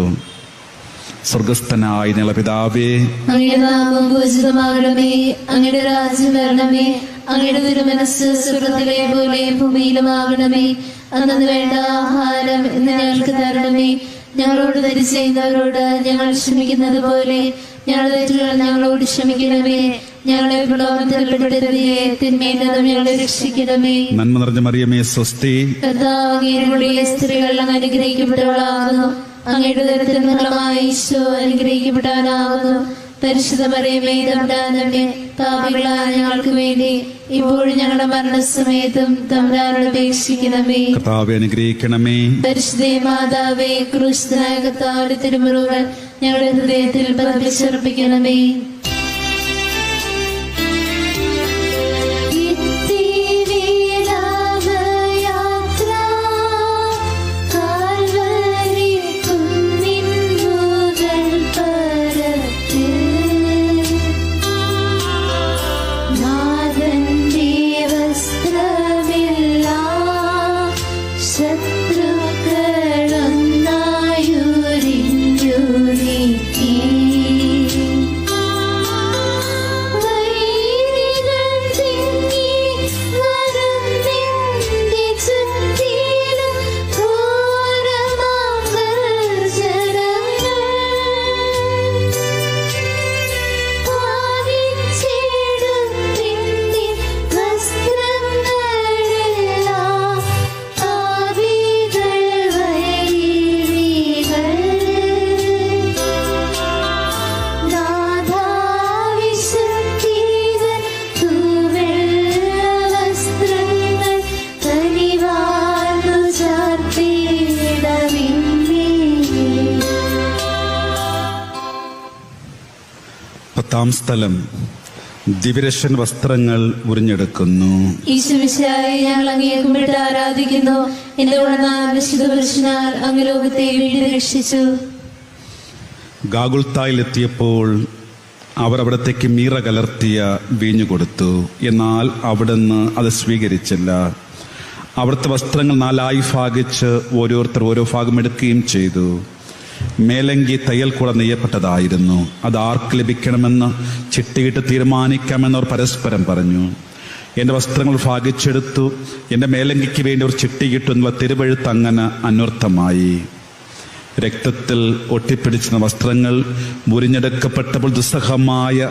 സ്വർഗസ്ഥനായ ഞങ്ങളുടെ പിതാവേ, അങ്ങയുടെ നാമം പൂജിതമാകണമേ. അങ്ങയുടെ രാജ്യം വരണമേ. അങ്ങയുടെ തിരുമനസ്സ് സ്വർഗത്തിലെ പോലെ ഭൂമിയിലുമാകണമേ. അന്നു വേണ്ട ആഹാരം ഇന്ന് ഞങ്ങൾക്ക് തരണമേ. ഞങ്ങളോട് തെറ്റ് ചെയ്യുന്നവരോട് ഞങ്ങൾ ക്ഷമിക്കുന്നത് പോലെ ഞങ്ങളുടെ തെറ്റുകൾ ഞങ്ങളോട് ക്ഷമിക്കണമേ. ഞങ്ങളെ പ്രലോഭനത്തിൽപ്പെടുത്തരുതേ, തിന്മയിൽ നിന്നും ഞങ്ങളെ രക്ഷിക്കണമേ. നന്മ നിറഞ്ഞ മറിയമേ, സ്വസ്തി. കർത്താവ് അങ്ങയുടെ സ്ത്രീകൾ അങ്ങ് അനുഗ്രഹിക്കപ്പെട്ടവളാകുന്നു. അങ്ങയുടെ ഉദരത്തിൻ ഫലമായ ഈശോ അനുഗ്രഹിക്കപ്പെട്ടവനാകുന്നു. പരിശുദ്ധ മറിയമേ, തമ്പുരാനമ്മേ, പാപികളായ ഞങ്ങൾക്ക് വേണ്ടി ഇപ്പോഴും ഞങ്ങളുടെ മരണസമയത്തും തമ്പുരാനോട് അപേക്ഷിക്കണമേ. കർത്താവേ അനുഗ്രഹിക്കണമേ. പരിശുദ്ധ മാതാവേ, ക്രൂശിതനായ കർത്താവിന്റെ തിരുമുറിവുകൾ ഞങ്ങളുടെ ഹൃദയത്തിൽ പതിപ്പിച്ചുറപ്പിക്കണമേ. പത്താം സ്ഥലം ദിവ്യരക്ഷൻ വസ്ത്രങ്ങൾ ഉറിഞ്ഞെടുക്കുന്നു. ഈശോമിശിഹായെ ഞങ്ങൾ അങ്ങയെ കുമ്പിട്ട് ആരാധിക്കുന്നു. എന്തുകൊണ്ടെന്നാൽ വിശുദ്ധ പുരുഷനാൽ അങ്ങ് ലോകത്തെ വീണ്ടും രക്ഷിച്ചു. ഗാഗുൽത്തായിലെത്തിയപ്പോൾ അവർ അവിടത്തേക്ക് മീറ കലർത്തിയ വീഞ്ഞു കൊടുത്തു. എന്നാൽ അവിടുന്ന് അത് സ്വീകരിച്ചില്ല. അവിടുത്തെ വസ്ത്രങ്ങൾ 4 ഭാഗിച്ച് ഓരോരുത്തർ ഓരോ ഭാഗം എടുക്കുകയും ചെയ്തു. മേലങ്കി തയ്യൽ കൂടെ നെയ്യപ്പെട്ടതായിരുന്നു. അത് ആർക്ക് ലഭിക്കണമെന്ന് ചിട്ടിയിട്ട് തീരുമാനിക്കാമെന്നവർ പരസ്പരം പറഞ്ഞു. എൻ്റെ വസ്ത്രങ്ങൾ ഭാഗിച്ചെടുത്തു, എൻ്റെ മേലങ്കിക്ക് വേണ്ടി ഒരു ചിട്ടിയിട്ടു എന്നുള്ള തിരുവഴുത്ത് അങ്ങനെ അന്വർത്ഥമായി. രക്തത്തിൽ ഒട്ടിപ്പിടിച്ചിരുന്ന വസ്ത്രങ്ങൾ മുറിഞ്ഞെടുക്കപ്പെട്ടപ്പോൾ ദുസ്സഹമായ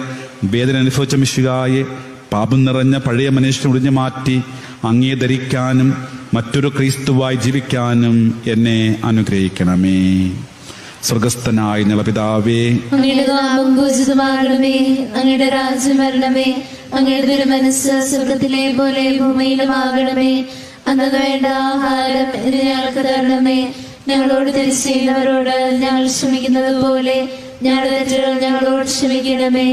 വേദന അനുഭവിച്ച മിശിഹായെ പാപം നിറഞ്ഞ പഴയ മനുഷ്യനെ ഒഴിഞ്ഞു മാറ്റി അങ്ങേ ധരിക്കാനും മറ്റൊരു ക്രിസ്തുവായി ജീവിക്കാനും എന്നെ അനുഗ്രഹിക്കണമേ. സ്വർഗസ്ഥനായ ഞങ്ങളുടെ പിതാവേ, അങ്ങയുടെ നാമം പൂജിതമാകണമേ. അങ്ങയുടെ രാജ്യം വരണമേ. അങ്ങയുടെ തിരുമനസ്സ് സ്വർഗത്തിലെ പോലെ ഭൂമിയിലുമാകണമേ. അന്നു വേണ്ട ആഹാരം ഇന്ന് ഞങ്ങൾക്ക് തരണമേ. ഞങ്ങളോട് തെറ്റ് ചെയ്യുന്നവരോട് ഞങ്ങൾ ക്ഷമിക്കുന്നത് പോലെ ഞങ്ങളുടെ തെറ്റുകൾ ഞങ്ങളോട് ക്ഷമിക്കണമേ.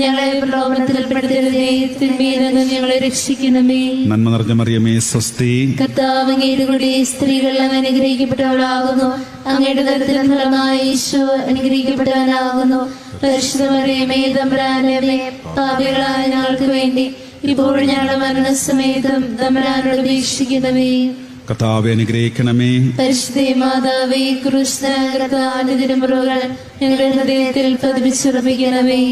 ഞങ്ങളെ പ്രലോഭനത്തിൽപ്പെടുത്തരുതേ, തിന്മയിൽ നിന്നും ഞങ്ങളെ രക്ഷിക്കണമേ. നന്മ നിറഞ്ഞ മറിയമേ, സ്വസ്തി. കർത്താവ് അങ്ങയുടെ കൂടെ സ്ത്രീകൾ അങ്ങ് അനുഗ്രഹിക്കപ്പെട്ടവളാകുന്നു. അങ്ങയുടെ ഉദരത്തിൻ ഫലമായ ഈശോ അനുഗ്രഹിക്കപ്പെട്ടവനാകുന്നു. പരിശുദ്ധ മറിയമേ, തമ്പുരാനമ്മേ, പാപികളായ ഞങ്ങൾക്ക് വേണ്ടി ഇപ്പോഴും ഞങ്ങളുടെ മരണസമയത്തും തമ്പുരാനോട് അപേക്ഷിക്കണമേ. കർത്താവേ അനുഗ്രഹിക്കണമേ. പരിശുദ്ധ മാതാവേ, ക്രൂശിതനായ കർത്താവിന്റെ തിരുമുറിവുകൾ ഞങ്ങളുടെ ഹൃദയത്തിൽ പതിപ്പിച്ചുറപ്പിക്കണമേ.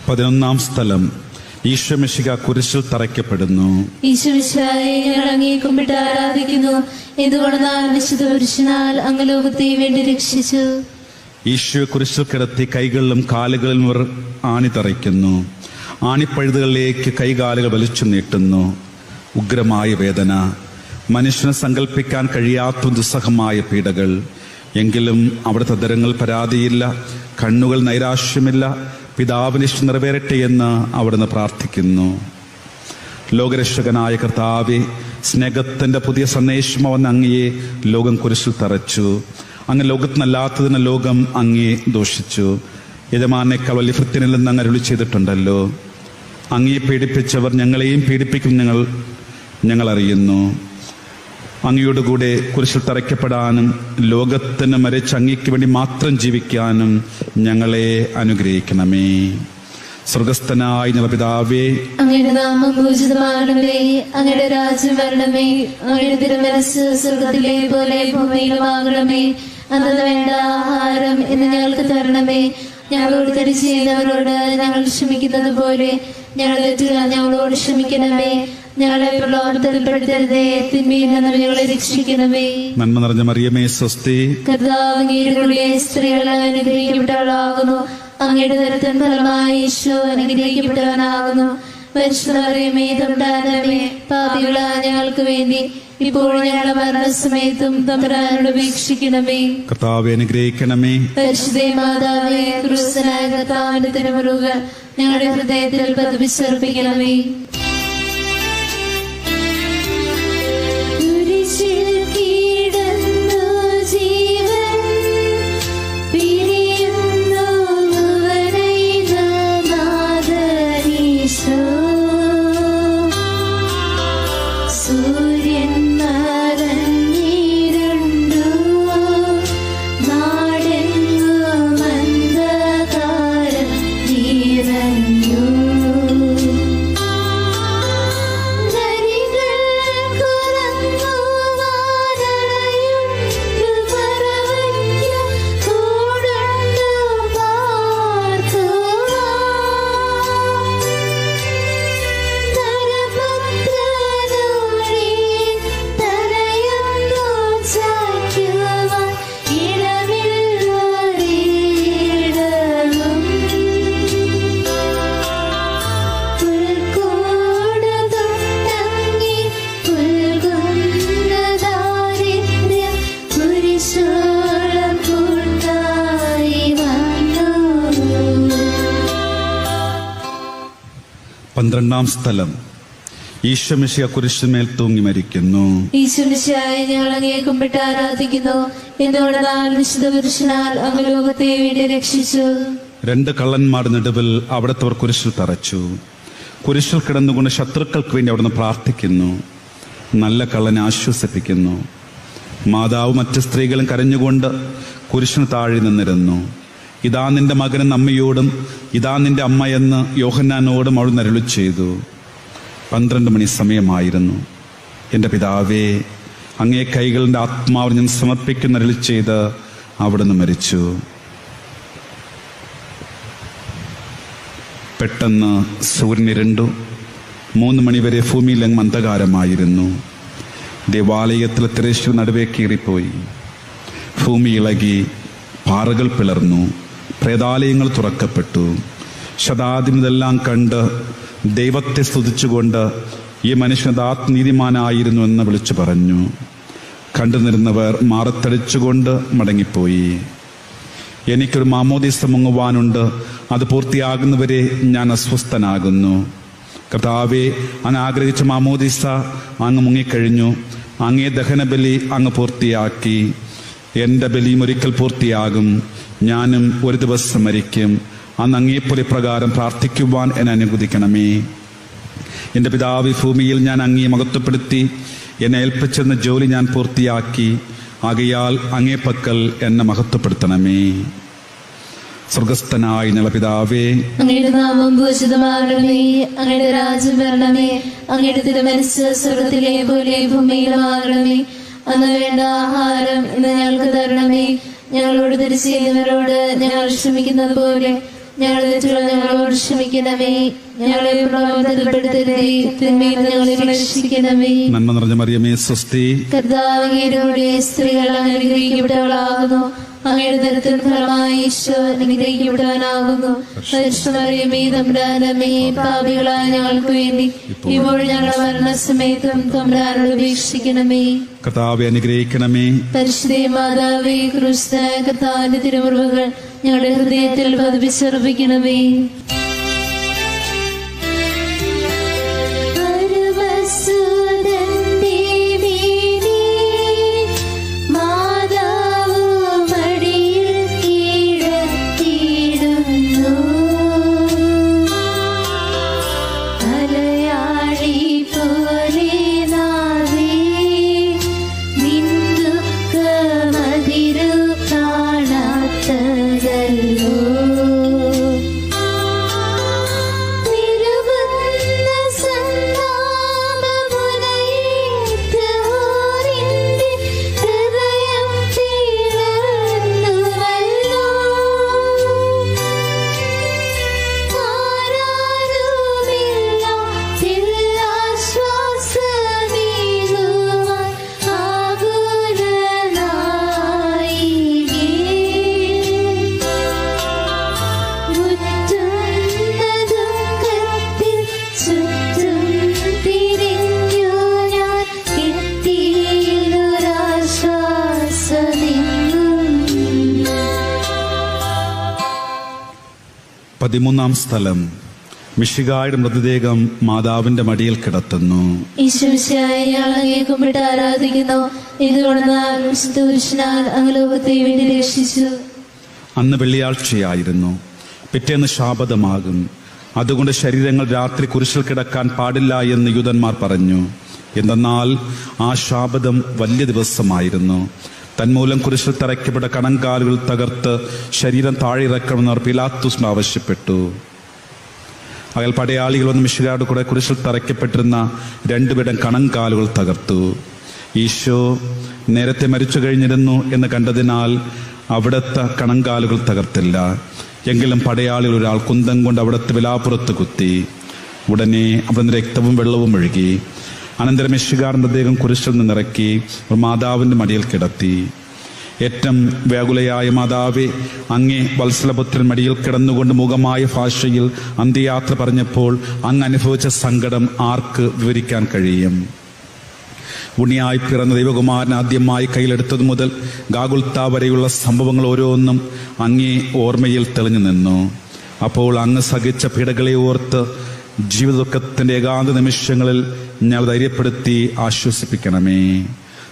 11-ാം സ്ഥലം. ഈശോമിശിഹ കുരിശിൽ തറയ്ക്കപ്പെടുന്നു. ഈശോമിശിഹായെ ഞങ്ങൾ അങ്ങേ കുമ്പിട്ട് ആരാധിക്കുന്നു. എന്തുകൊണ്ടെന്നാൽ വിശുദ്ധ പുരുഷനാൽ അങ്ങ് ലോകത്തെ വേണ്ടി രക്ഷിച്ചു. ഈശോ കുരിശിൽ കിടത്തി കൈകളിലും കാലുകളിലും ഇവർ ആണി തറയ്ക്കുന്നു. ആണിപ്പഴുതുകളിലേക്ക് കൈകാലുകൾ വലിച്ചു നീട്ടുന്നു. ഉഗ്രമായ വേദന, മനുഷ്യന് സങ്കല്പിക്കാൻ കഴിയാത്ത ദുസ്സഹമായ പീഡകൾ. എങ്കിലും അവിടുത്തെ ദരങ്ങൾ പരാതിയില്ല, കണ്ണുകൾ നൈരാശ്യമില്ല. പിതാവിന് ഇഷ്ടം നിറവേറട്ടെ എന്ന് അവിടുന്ന് പ്രാർത്ഥിക്കുന്നു. ലോകരക്ഷകനായ കർത്താവേ, സ്നേഹത്തിന്റെ പുതിയ സന്ദേശമെന്ന് അങ്ങയെ ലോകം കുരിശിൽ തറച്ചു. അങ്ങ് ലോകത്തിനല്ലാത്തതിന് ലോകം അങ്ങയെ ദോഷിച്ചു. യജമാനേക്കാൾ വലിയ ഭൃത്യനിൽ നിന്ന് അങ്ങ് അരുളി ചെയ്തിട്ടുണ്ടല്ലോ. അങ്ങയെ പീഡിപ്പിച്ചവർ ഞങ്ങളെയും പീഡിപ്പിക്കും ഞങ്ങൾ അറിയുന്നു. അങ്ങയോട് കൂടെ കുരിശിൽ തറയ്ക്കപ്പെടാനും ലോകത്തിന് മരിച്ച് അങ്ങയ്ക്ക് വേണ്ടി മാത്രം ജീവിക്കാനും ഞങ്ങളെ അനുഗ്രഹിക്കണമേ. സ്വർഗസ്ഥനായ ഞങ്ങളുടെ പിതാവേ, അങ്ങയുടെ നാമം പൂജിതമാകണമേ. അങ്ങയുടെ രാജ്യം വരണമേ. അങ്ങയുടെ തിരുമനസ്സ് സ്വർഗത്തിലെ പോലെ ഭൂമിയിലുമാകണമേ. അന്നു വേണ്ട ആഹാരം ഇന്ന് ഞങ്ങൾക്ക് തരണമേ. ഞങ്ങളോട് തെറ്റ് ചെയ്യുന്നവരോട് ഞങ്ങൾ ക്ഷമിക്കുന്നത് പോലെ ഞങ്ങളുടെ തെറ്റുകൾ ഞങ്ങളോട് ക്ഷമിക്കണമേ. ഞങ്ങളെ പ്രലോഭനത്തിൽപ്പെടുത്തരുതേ, തിന്മയിൽ നിന്ന് ഞങ്ങളെ രക്ഷിക്കണമേ. നന്മ നിറഞ്ഞ മറിയമേ, സ്വസ്തി. കർത്താവ് അങ്ങയുടെ സ്ത്രീകൾ അനുഗ്രഹിക്കപ്പെട്ടവളാകുന്നു. അങ്ങയുടെ ദരത്തിൻ ഫലമായി ഈശോ അനുഗ്രഹിക്കപ്പെട്ടവനാകുന്നു. പരിശുദ്ധമറിയമേ, തമ്പുരാനമ്മേ, പാപികളായ ഞങ്ങൾക്ക് വേണ്ടി ഇപ്പോഴും ഞങ്ങളുടെ മരണസമയത്തും തമ്പുരാനോട് അപേക്ഷിക്കണമേ. കർത്താവേ, അനുഗ്രഹിക്കണമേ. പരിശുദ്ധ മാതാവേ, ക്രിസ്തുനായ കർത്താവിന്റെ തിരുമുറുകൾ ഞങ്ങളുടെ ഹൃദയത്തിൽ പതിപ്പിച്ചർപ്പിക്കണമേ. പന്ത്രണ്ടാം സ്ഥലം. ഈശോമിശിഹ കുരിശുമേൽ തൂങ്ങി മരിക്കുന്നു. ഈശോമിശിഹായെ ഞങ്ങൾ അങ്ങയെ കുമ്പിട്ട് ആരാധിക്കുന്നു. എന്തുകൊണ്ടെന്നാൽ വിശുദ്ധ പുരുഷനാൽ അങ്ങ് ലോകത്തെ വേണ്ടി രക്ഷിച്ചു. 2 കള്ളന്മാരുടെ നടുവിൽ അവിടുത്തെ കുരിശിൽ തറച്ചു. കുരിശിൽ കിടന്നുകൊണ്ട് ശത്രുക്കൾക്ക് വേണ്ടി അവിടുന്ന് പ്രാർത്ഥിക്കുന്നു. നല്ല കള്ളനെ ആശ്വസിപ്പിക്കുന്നു. മാതാവ് മറ്റ് സ്ത്രീകളും കരഞ്ഞുകൊണ്ട് കുരിശിന് താഴെ നിന്നിരുന്നു. ഇതാ നിന്റെ മകനും അമ്മയോടും ഇതാ നിന്റെ അമ്മയെന്ന് യോഹന്നാനോടും അവിടുന്ന് അരുളി ചെയ്തു. 12 മണി സമയമായിരുന്നു. എൻ്റെ പിതാവേ, അങ്ങേ കൈകളുടെ ആത്മാവ് ഞാൻ സമർപ്പിക്കുന്ന അരുളി ചെയ്ത് അവിടുന്ന് മരിച്ചു. പെട്ടെന്ന് സൂര്യൻ ഇരുണ്ടു. 3 മണിവരെ ഭൂമിയിലെങ്ങും അന്ധകാരമായിരുന്നു. ദേവാലയത്തിലെ തിരശ്ശീല നടുവേ കീറിപ്പോയി. ഭൂമി ഇളകി, പാറകൾ പിളർന്നു, പ്രേതാലയങ്ങൾ തുറക്കപ്പെട്ടു. ശതാധിപൻ ഇതെല്ലാം കണ്ട് ദൈവത്തെ സ്തുതിച്ചുകൊണ്ട് ഈ മനുഷ്യൻ നീതിമാനായിരുന്നു എന്ന് വിളിച്ചു പറഞ്ഞു. കണ്ടുനിരുന്നവർ മാറത്തടിച്ചുകൊണ്ട് മടങ്ങിപ്പോയി. എനിക്കൊരു മാമോദീസ മുങ്ങുവാനുണ്ട്, അത് പൂർത്തിയാകുന്നവരെ ഞാൻ അസ്വസ്ഥനാകുന്നു. കർത്താവേ, അങ്ങ് ആഗ്രഹിച്ച മാമോദീസ അങ്ങ് മുങ്ങിക്കഴിഞ്ഞു. അങ്ങേ ദഹനബലി അങ്ങ് പൂർത്തിയാക്കി. എൻ്റെ ബലിയും ഒരിക്കൽ പൂർത്തിയാകും. ഞാനും ഒരു ദിവസം മരിക്കും. അന്ന് അങ്ങേപ്പോലെ പ്രകാരം പ്രാർത്ഥിക്കുവാൻ എന്നെ അനുവദിക്കണമേ. എൻ്റെ പിതാവ്, ഭൂമിയിൽ ഞാൻ അങ്ങയെ മഹത്വപ്പെടുത്തി എന്നെ ഏൽപ്പിച്ചെന്ന ജോലി ഞാൻ പൂർത്തിയാക്കി. ആകയാൽ അങ്ങേ പക്കൽ എന്നെ മഹത്വപ്പെടുത്തണമേ. സ്വർഗസ്ഥനായ ഞങ്ങളുടെ പിതാവേ, അങ്ങയുടെ നാമം പൂജിതമാകണമേ. അങ്ങയുടെ രാജ്യം വരണമേ. അങ്ങയുടെ തിരുമനസ്സ് സ്വർഗത്തിലെ പോലെ ഭൂമിയിലുമാകണമേ. അന്ന് വേണ്ട ആഹാരം ഇന്ന് ഞങ്ങൾക്ക് തരണമേ. ഞങ്ങളോട് തെറ്റ് ചെയ്യുന്നവരോട് ഞങ്ങൾ ക്ഷമിക്കുന്നത് പോലെ ഞങ്ങളുടെ തെറ്റുകൾ ഞങ്ങളോട് ക്ഷമിക്കണമേ. ഞങ്ങളെ പ്രലോഭനത്തിൽപ്പെടുത്തരുതേ, തിന്മയിൽ ഞങ്ങളെ രക്ഷിക്കണമേ. നന്മ നിറഞ്ഞ മറിയമേ സ്വസ്തി. കർത്താവ് അങ്ങയുടെ സ്ത്രീകൾ അനുഗ്രഹിക്കപ്പെട്ടവളാകുന്നു. അങ്ങയുടെ ദരിദ്ര ഫലമായി ഈശോ അനുഗ്രഹിക്കപ്പെട്ടവനാകുന്നു. പരിശുദ്ധമറിയമേ തമ്പുരാനമ്മേ, പാപികളായ ഞങ്ങൾക്ക് വേണ്ടി ഇപ്പോൾ ഞങ്ങളുടെ മരണസമയത്തും തമ്പുരാനോട് അപേക്ഷിക്കണമേ. കർത്താവെ അനുഗ്രഹിക്കണമേ. പരിശുദ്ധ മാതാവേ, ക്രിസ്തുനായ കർത്താവിന്റെ തിരുമുറിവുകൾ ഞങ്ങളുടെ ഹൃദയത്തിൽ പതിപ്പിച്ചർപ്പിക്കണമേ. പതിമൂന്നാം സ്ഥലം. മിശിഹായുടെ മൃതദേഹം മാതാവിന്റെ മടിയിൽ കിടത്തുന്നു. കുമ്പിട്ട് ആരാധിക്കുന്നു. വേണ്ടി രക്ഷിച്ചു. അന്ന് വെള്ളിയാഴ്ചയായിരുന്നു. പിറ്റേന്ന് ശാബതമാകും. അതുകൊണ്ട് ശരീരങ്ങൾ രാത്രി കുരിശിൽ കിടക്കാൻ പാടില്ല എന്ന് യൂദന്മാർ പറഞ്ഞു. എന്തെന്നാൽ ആ ശാബതം വലിയ ദിവസമായിരുന്നു. തന്മൂലം കുരിശിൽ തറയ്ക്കപ്പെട്ട കണങ്കാലുകൾ തകർത്ത് ശരീരം താഴെ ഇറക്കണമെന്ന് പിലാത്തോസിനോട് ആവശ്യപ്പെട്ടു. അയാൾ പടയാളികൾ വന്ന് മിശിഹായുടെ കൂടെ കുരിശിൽ തറയ്ക്കപ്പെട്ടിരുന്ന രണ്ടുപേരും കണങ്കാലുകൾ തകർത്തു. ഈശോ നേരത്തെ മരിച്ചു കഴിഞ്ഞിരുന്നു എന്ന് കണ്ടതിനാൽ അവിടുത്തെ കണങ്കാലുകൾ തകർത്തില്ല. എങ്കിലും പടയാളികൾ ഒരാൾ കുന്തം കൊണ്ട് അവിടുത്തെ വിലാപ്പുറത്ത് കുത്തി. ഉടനെ അവിടുന്ന് രക്തവും വെള്ളവും ഒഴുകി. അനന്തരം മിശിഹായുടെ മൃതദേഹം കുരിശിൽ നിന്നിറക്കി മാതാവിന്റെ മടിയിൽ കിടത്തി. ഏറ്റവും വ്യാകുലയായ മാതാവേ, അങ്ങേ വത്സലപുത്രൻ മടിയിൽ കിടന്നുകൊണ്ട് മുഖമായ ഭാഷയിൽ അന്ത്യയാത്ര പറഞ്ഞപ്പോൾ അങ്ങ് അനുഭവിച്ച സങ്കടം ആർക്ക് വിവരിക്കാൻ കഴിയും? ഉണ്ണിയായി പിറന്ന ദൈവകുമാരൻ ആദ്യമായി കയ്യിലെടുത്തതു മുതൽ ഗാഗുൽത്ത വരെയുള്ള സംഭവങ്ങൾ ഓരോന്നും അങ്ങേ ഓർമ്മയിൽ തെളിഞ്ഞു നിന്നു. അപ്പോൾ അങ്ങ് സഹിച്ച പീഡകളെ ഓർത്ത് ജീവിതദുഃഖത്തിന്റെ ഏകാന്ത നിമിഷങ്ങളിൽ ഞങ്ങൾ ധൈര്യപ്പെടുത്തി ആശ്വസിപ്പിക്കണമേ.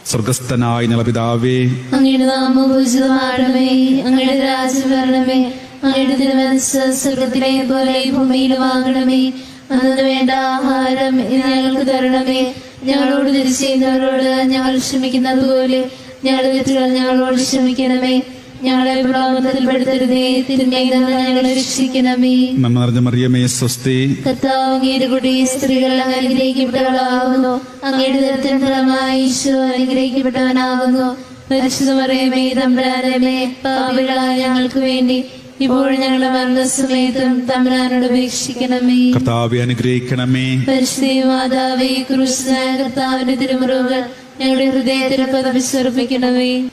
സ്വർഗസ്ഥനായ ഞങ്ങളുടെ പിതാവേ, അങ്ങയുടെ നാമം പൂജിതമാകണമേ. അങ്ങയുടെ രാജ്യം വരണമേ. അങ്ങയുടെ തിരുമനസ്സ് സ്വർഗത്തിലെ പോലെ ഭൂമിയിലുമാകണമേ. അന്നു വേണ്ട ആഹാരം ഇന്ന് ഞങ്ങൾക്ക് തരണമേ. ഞങ്ങളോട് തിരിച്ചു ചെയ്യുന്നവരോട് ഞങ്ങൾ ക്ഷമിക്കുന്നത് പോലെ ഞങ്ങളുടെ തെറ്റുകൾ ഞങ്ങളോട് ക്ഷമിക്കണമേ. ഞങ്ങളെ പ്രലോഭനത്തിൽപ്പെടുത്തരുതേ, തിന്മയിൽ നിന്ന് ഞങ്ങളെ രക്ഷിക്കണമേ. നന്മ നിറഞ്ഞ മറിയമേ സ്വസ്തി. കർത്താവ് അങ്ങയുടെ കൂടെ സ്ത്രീകൾ അനുഗ്രഹിക്കപ്പെട്ടവളാകുന്നു. അങ്ങയുടെ ദരിദ്ര ഫലമായി ഈശോ അനുഗ്രഹിക്കപ്പെട്ടവനാകുന്നു. പരിശുദ്ധ മറിയമേ തമ്പുരാനമ്മേ, പാപികളായ ഞങ്ങൾക്ക് വേണ്ടി ഇപ്പോഴും ഞങ്ങളുടെ മരണസമയത്തും തമ്പുരാനോട് അപേക്ഷിക്കണമേ. കർത്താവെ അനുഗ്രഹിക്കണമേ. പരിശുദ്ധ മാതാവേ, ക്രിസ്തുനായ കർത്താവിന്റെ തിരുമുറിവുകൾ ഞങ്ങളുടെ ഹൃദയത്തിൽ പതിപ്പിച്ചർപ്പിക്കണമേ.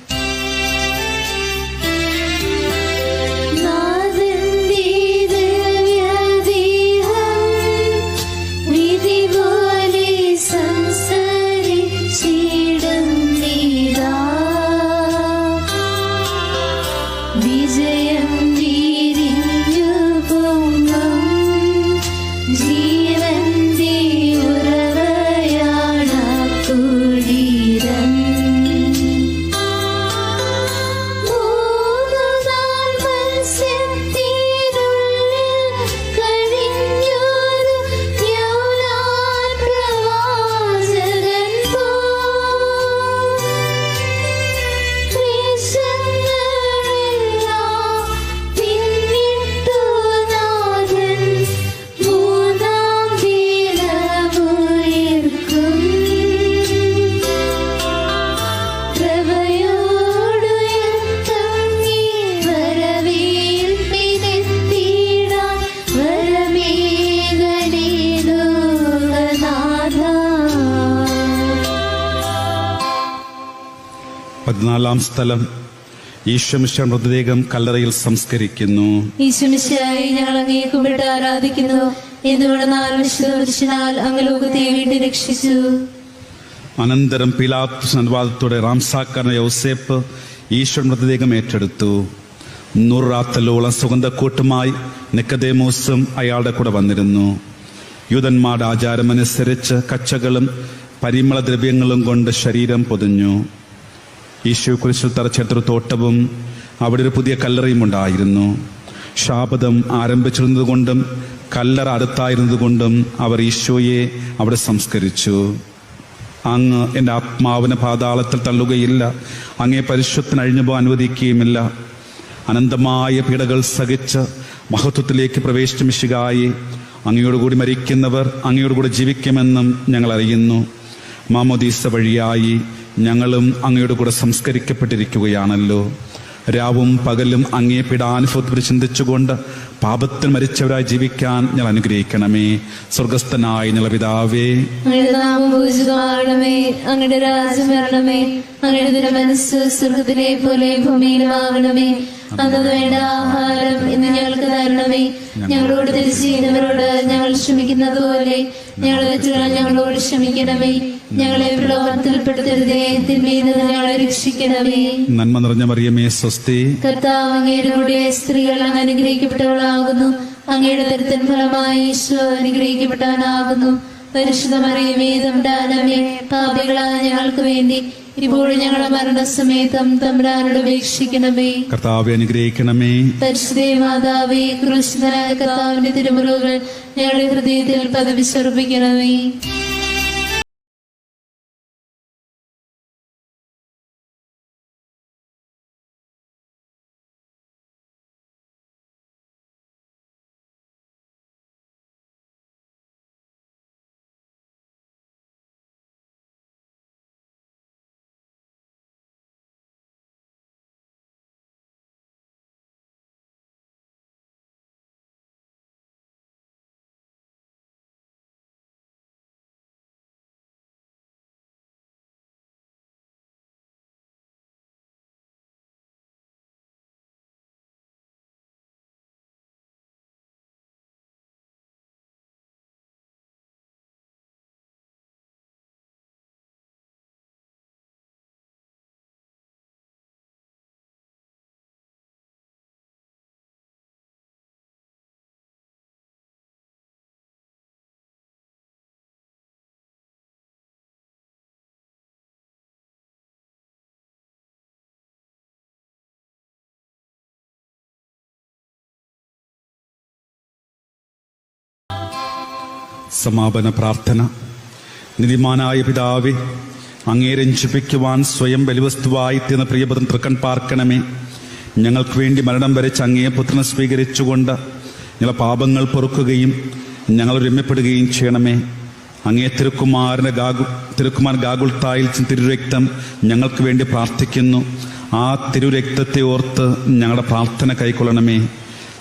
ജീവന്റെ ഉറവയാണ കുളിരം 14-ാം സ്ഥലം. ഈശോമിശിഹായുടെ മൃതദേഹം കല്ലറയിൽ സംസ്കരിക്കുന്നു. ഈശോമിശിഹായെ ഞങ്ങൾ അങ്ങയെ കുമ്പിട്ട് ആരാധിക്കുന്നു. എന്തുകൊണ്ടെന്നാൽ വിശുദ്ധ പുരുഷനാൽ അങ്ങ് ലോകത്തെ വീണ്ടും രക്ഷിച്ചു. അനന്തരം പീലാത്തോസ് അനുവാദത്തോടെ റാംസാക്കാരൻ യൗസേപ്പ് ഈശോയുടെ മൃതദേഹം ഏറ്റെടുത്തു. 100 റാത്തലോളം സുഗന്ധക്കൂട്ടുമായി നിക്കദേമോസും അയാളുടെ കൂടെ വന്നിരുന്നു. യൂദന്മാരുടെ ആചാരമനുസരിച്ച് കച്ചകളും പരിമളദ്രവ്യങ്ങളും കൊണ്ട് ശരീരം പൊതിഞ്ഞു. ഈശോ കുരിശിൽ തറച്ചെടുത്തൊരു തോട്ടവും അവിടെ ഒരു പുതിയ കല്ലറയും ഉണ്ടായിരുന്നു. ശാബദം ആരംഭിച്ചിരുന്നതുകൊണ്ടും കല്ലറ അടുത്തായിരുന്നതുകൊണ്ടും അവർ ഈശോയെ അവിടെ സംസ്കരിച്ചു. അങ്ങ് എൻ്റെ ആത്മാവിനെ പാതാളത്തിൽ തള്ളുകയില്ല, അങ്ങേ പരിശുദ്ധന് അഴിഞ്ഞുപോ അനുവദിക്കുകയുമില്ല. അനന്തമായ പീഡകൾ സഹിച്ച് മഹത്വത്തിലേക്ക് പ്രവേശിച്ച മിശിഹായെ, അങ്ങയോടുകൂടി മരിക്കുന്നവർ അങ്ങയോടുകൂടി ജീവിക്കുമെന്നും ഞങ്ങൾ അറിയുന്നു. മാമോദീസ വഴിയായി ഞങ്ങളും അങ്ങയോട് കൂടെ സംസ്കരിക്കപ്പെട്ടിരിക്കുകയാണല്ലോ. രാവും പകലും അങ്ങേ പീഡാനുഭവത്തിൽ ചിന്തിച്ചുകൊണ്ട് പാപത്തിൽ മരിച്ചവരായി ജീവിക്കാൻ ഞങ്ങൾ അനുഗ്രഹിക്കണമേ. സ്വർഗസ്ഥനായ ഞങ്ങളുടെ പിതാവേ, അങ്ങയുടെ നാമം പൂജിതമാകണമേ. അങ്ങയുടെ രാജ്യം വരണമേ. അങ്ങയുടെ തിരുമനസ്സ് സ്വർഗത്തിലെ പോലെ ഭൂമിയിലുമാകണമേ. അന്നു വേണ്ട ആഹാരം ഇന്ന് ഞങ്ങൾക്ക് തരണമേ. ഞങ്ങളോട് തെറ്റ് ചെയ്യുന്നവരോട് ഞങ്ങൾ ക്ഷമിക്കുന്നത് പോലെ ഞങ്ങളുടെ തെറ്റുകൾ ഞങ്ങളോട് ക്ഷമിക്കണമേ. ഞങ്ങളെ പ്രലോഭനത്തിൽപ്പെടുത്തരുതേ, തിന്മയിൽ നിന്ന് ഞങ്ങളെ രക്ഷിക്കണമേ. നന്മ നിറഞ്ഞ മറിയമേ സ്വസ്തി. കർത്താവ് അങ്ങയുടെ കൂടെ സ്ത്രീകൾ അങ്ങ് അനുഗ്രഹിക്കപ്പെട്ടവളാകുന്നു. അങ്ങയുടെ ദരിദ്രൻ ഫലമായി ഈശോ അനുഗ്രഹിക്കപ്പെട്ടവനാകുന്നു. പരിശുദ്ധ മറിയമേ തമ്പുരാനമ്മേ, പാപികളായ ഞങ്ങൾക്ക് വേണ്ടി ഇപ്പോഴും ഞങ്ങളുടെ മരണസമയത്തും തമ്പുരാനോട് അപേക്ഷിക്കണമേ. കർത്താവെ അനുഗ്രഹിക്കണമേ. പരിശുദ്ധ മാതാവേ, ക്രൂശിതനായ കർത്താവിന്റെ തിരുമുറിവുകൾ ഞങ്ങളുടെ ഹൃദയത്തിൽ പതിവിശ്വസിപ്പിക്കണമേ. സമാപന പ്രാർത്ഥന. നിധിമാനായ പിതാവേ, അങ്ങേ രഞ്ജിപ്പിക്കുവാൻ സ്വയം ബലിവസ്തുവായി തീർന്ന പ്രിയപുത്രൻ തൃക്കൺ പാർക്കണമേ. ഞങ്ങൾക്ക് വേണ്ടി മരണം വരച്ച അങ്ങേ പുത്രനെ സ്വീകരിച്ചുകൊണ്ട് ഞങ്ങളെ പാപങ്ങൾ പൊറുക്കുകയും ഞങ്ങൾ രമ്യപ്പെടുകയും ചെയ്യണമേ. അങ്ങേ തിരുക്കുമാരൻ ഗാഗുൽത്തായിൽ തിരുരക്തം ഞങ്ങൾക്ക് വേണ്ടി പ്രാർത്ഥിക്കുന്നു. ആ തിരുരക്തത്തെ ഓർത്ത് ഞങ്ങളുടെ പ്രാർത്ഥന കൈക്കൊള്ളണമേ.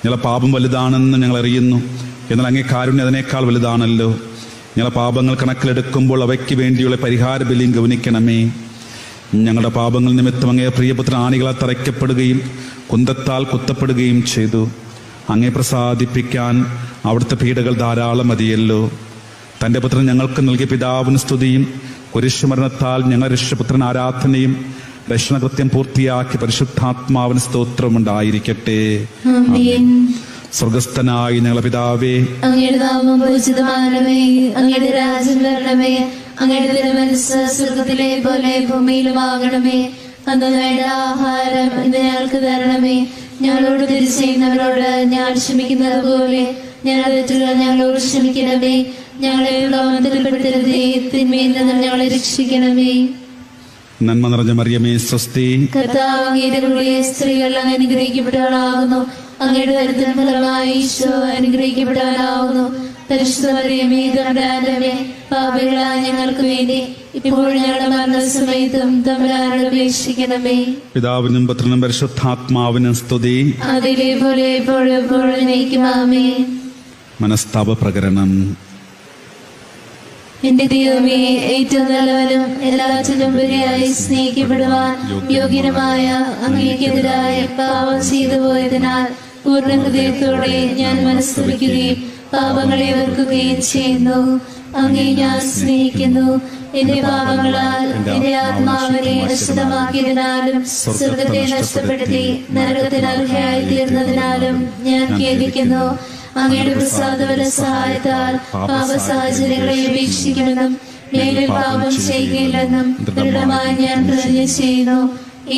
ഞങ്ങളുടെ പാപം വലുതാണെന്ന് ഞങ്ങൾ അറിയുന്നു, എന്നാൽ അങ്ങേ കാരുണ്യം അതിനേക്കാൾ വലുതാണല്ലോ. ഞങ്ങളുടെ പാപങ്ങൾ കണക്കിലെടുക്കുമ്പോൾ അവയ്ക്ക് വേണ്ടിയുള്ള പരിഹാര ബലിയും ഗവനിക്കണമേ. ഞങ്ങളുടെ പാപങ്ങൾ നിമിത്തം അങ്ങേ പ്രിയപുത്രൻ ആണികളാൽ തറയ്ക്കപ്പെടുകയും കുന്തത്താൽ കുത്തപ്പെടുകയും ചെയ്തു. അങ്ങേ പ്രസാദിപ്പിക്കാൻ അവിടുത്തെ പീഡകൾ ധാരാളം മതിയല്ലോ. തൻ്റെ പുത്രൻ ഞങ്ങൾക്ക് നൽകിയ പിതാവിന് സ്തുതിയും കുരിശുമരണത്താൽ ഞങ്ങൾ രക്ഷപുത്രൻ ആരാധനയും രക്ഷണകൃത്യം പൂർത്തിയാക്കി പരിശുദ്ധാത്മാവിന് സ്തോത്രമുണ്ടായിരിക്കട്ടെ. സ്വർഗസ്ഥനായി ഞങ്ങളുടെ പിതാവേ, അങ്ങയുടെ നാമം പൂജിതമാകണമേ. അങ്ങയുടെ രാജ്യം വരണമേ. അങ്ങയുടെ തിരുമനസ്സ് സ്വർഗത്തിലെ പോലെ ഭൂമിയിലുമാകണമേ. അന്ന് വേണ്ട ആഹാരം ഇന്ന് ഞങ്ങൾക്ക് തരണമേ. ഞങ്ങളോട് തെറ്റ് ചെയ്യുന്നവരോട് ഞങ്ങൾ ക്ഷമിക്കുന്നത് പോലെ ഞങ്ങളുടെ തെറ്റുകൾ ഞങ്ങളോട് ക്ഷമിക്കണമേ. ഞങ്ങളെ പ്രലോഭനത്തിൽപ്പെടുത്തരുതേ, തിന്മയിൽ നിന്ന് ഞങ്ങളെ രക്ഷിക്കണമേ. നന്മ നിറഞ്ഞ മറിയമേ സ്വസ്തി. കർത്താവ് അങ്ങയുടെ കൂടെ സ്ത്രീകൾ അങ്ങ് അനുഗ്രഹിക്കപ്പെട്ടവളാകുന്നു. അങ്ങയുടെ ദരിദ്രൻ ഫലമായി ഈശോ അനുഗ്രഹിക്കപ്പെട്ടവനാകുന്നു. പരിശുദ്ധ മറിയമേ തമ്പുരാനമ്മേ, പാപികളായ ഞങ്ങൾക്ക് വേണ്ടി ഇപ്പോഴും ഞങ്ങളുടെ മരണസമയത്തും തമ്പുരാനോട് അപേക്ഷിക്കണമേ. പിതാവിനും പുത്രനും പരിശുദ്ധാത്മാവിനും സ്തുതി. അതിലെ പോലെ എപ്പോഴും എപ്പോഴും നയിക്കുമാമേ. മനസ്താപ പ്രകരണം. എന്റെ ദൈവമേ, ഏറ്റവും നല്ലവനും എല്ലാറ്റിലും ഉപരിയായി സ്നേഹിക്കപ്പെടുവാൻ യോഗ്യനുമായ അങ്ങേക്കെതിരായി പാപം ചെയ്തു പോയതിനാൽ പൂർണ്ണ ഹൃദയത്തോടെ ഞാൻ മനസ്തുതിക്കുകയും പാപങ്ങളെ വെറുക്കുകയും ചെയ്യുന്നു. അങ്ങേ ഞാൻ സ്നേഹിക്കുന്നു. എന്റെ പാപങ്ങളാൽ എന്റെ ആത്മാവിനെ നഷ്ടമാക്കിയതിനാലും സ്വർഗത്തെ നഷ്ടപ്പെടുത്തി നരകത്തിന് അർഹയായി തീർന്നതിനാലും ഞാൻ ഖേദിക്കുന്നു. അങ്ങയുടെ പ്രസാദപര സഹായത്താൽ പാപ സാഹചര്യങ്ങളെ ഉപേക്ഷിക്കുമെന്നും മേലിൽ പാപം ചെയ്യുകയില്ലെന്നും ദൃഢമായി ഞാൻ പ്രതിജ്ഞ ചെയ്യുന്നു.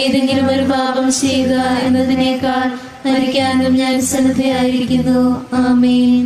ഏതെങ്കിലും ഒരു പാപം ചെയ്യുക എന്നതിനേക്കാൾ മരിക്കാനും ഞാൻ സന്നദ്ധയായിരിക്കുന്നു. ആമേൻ.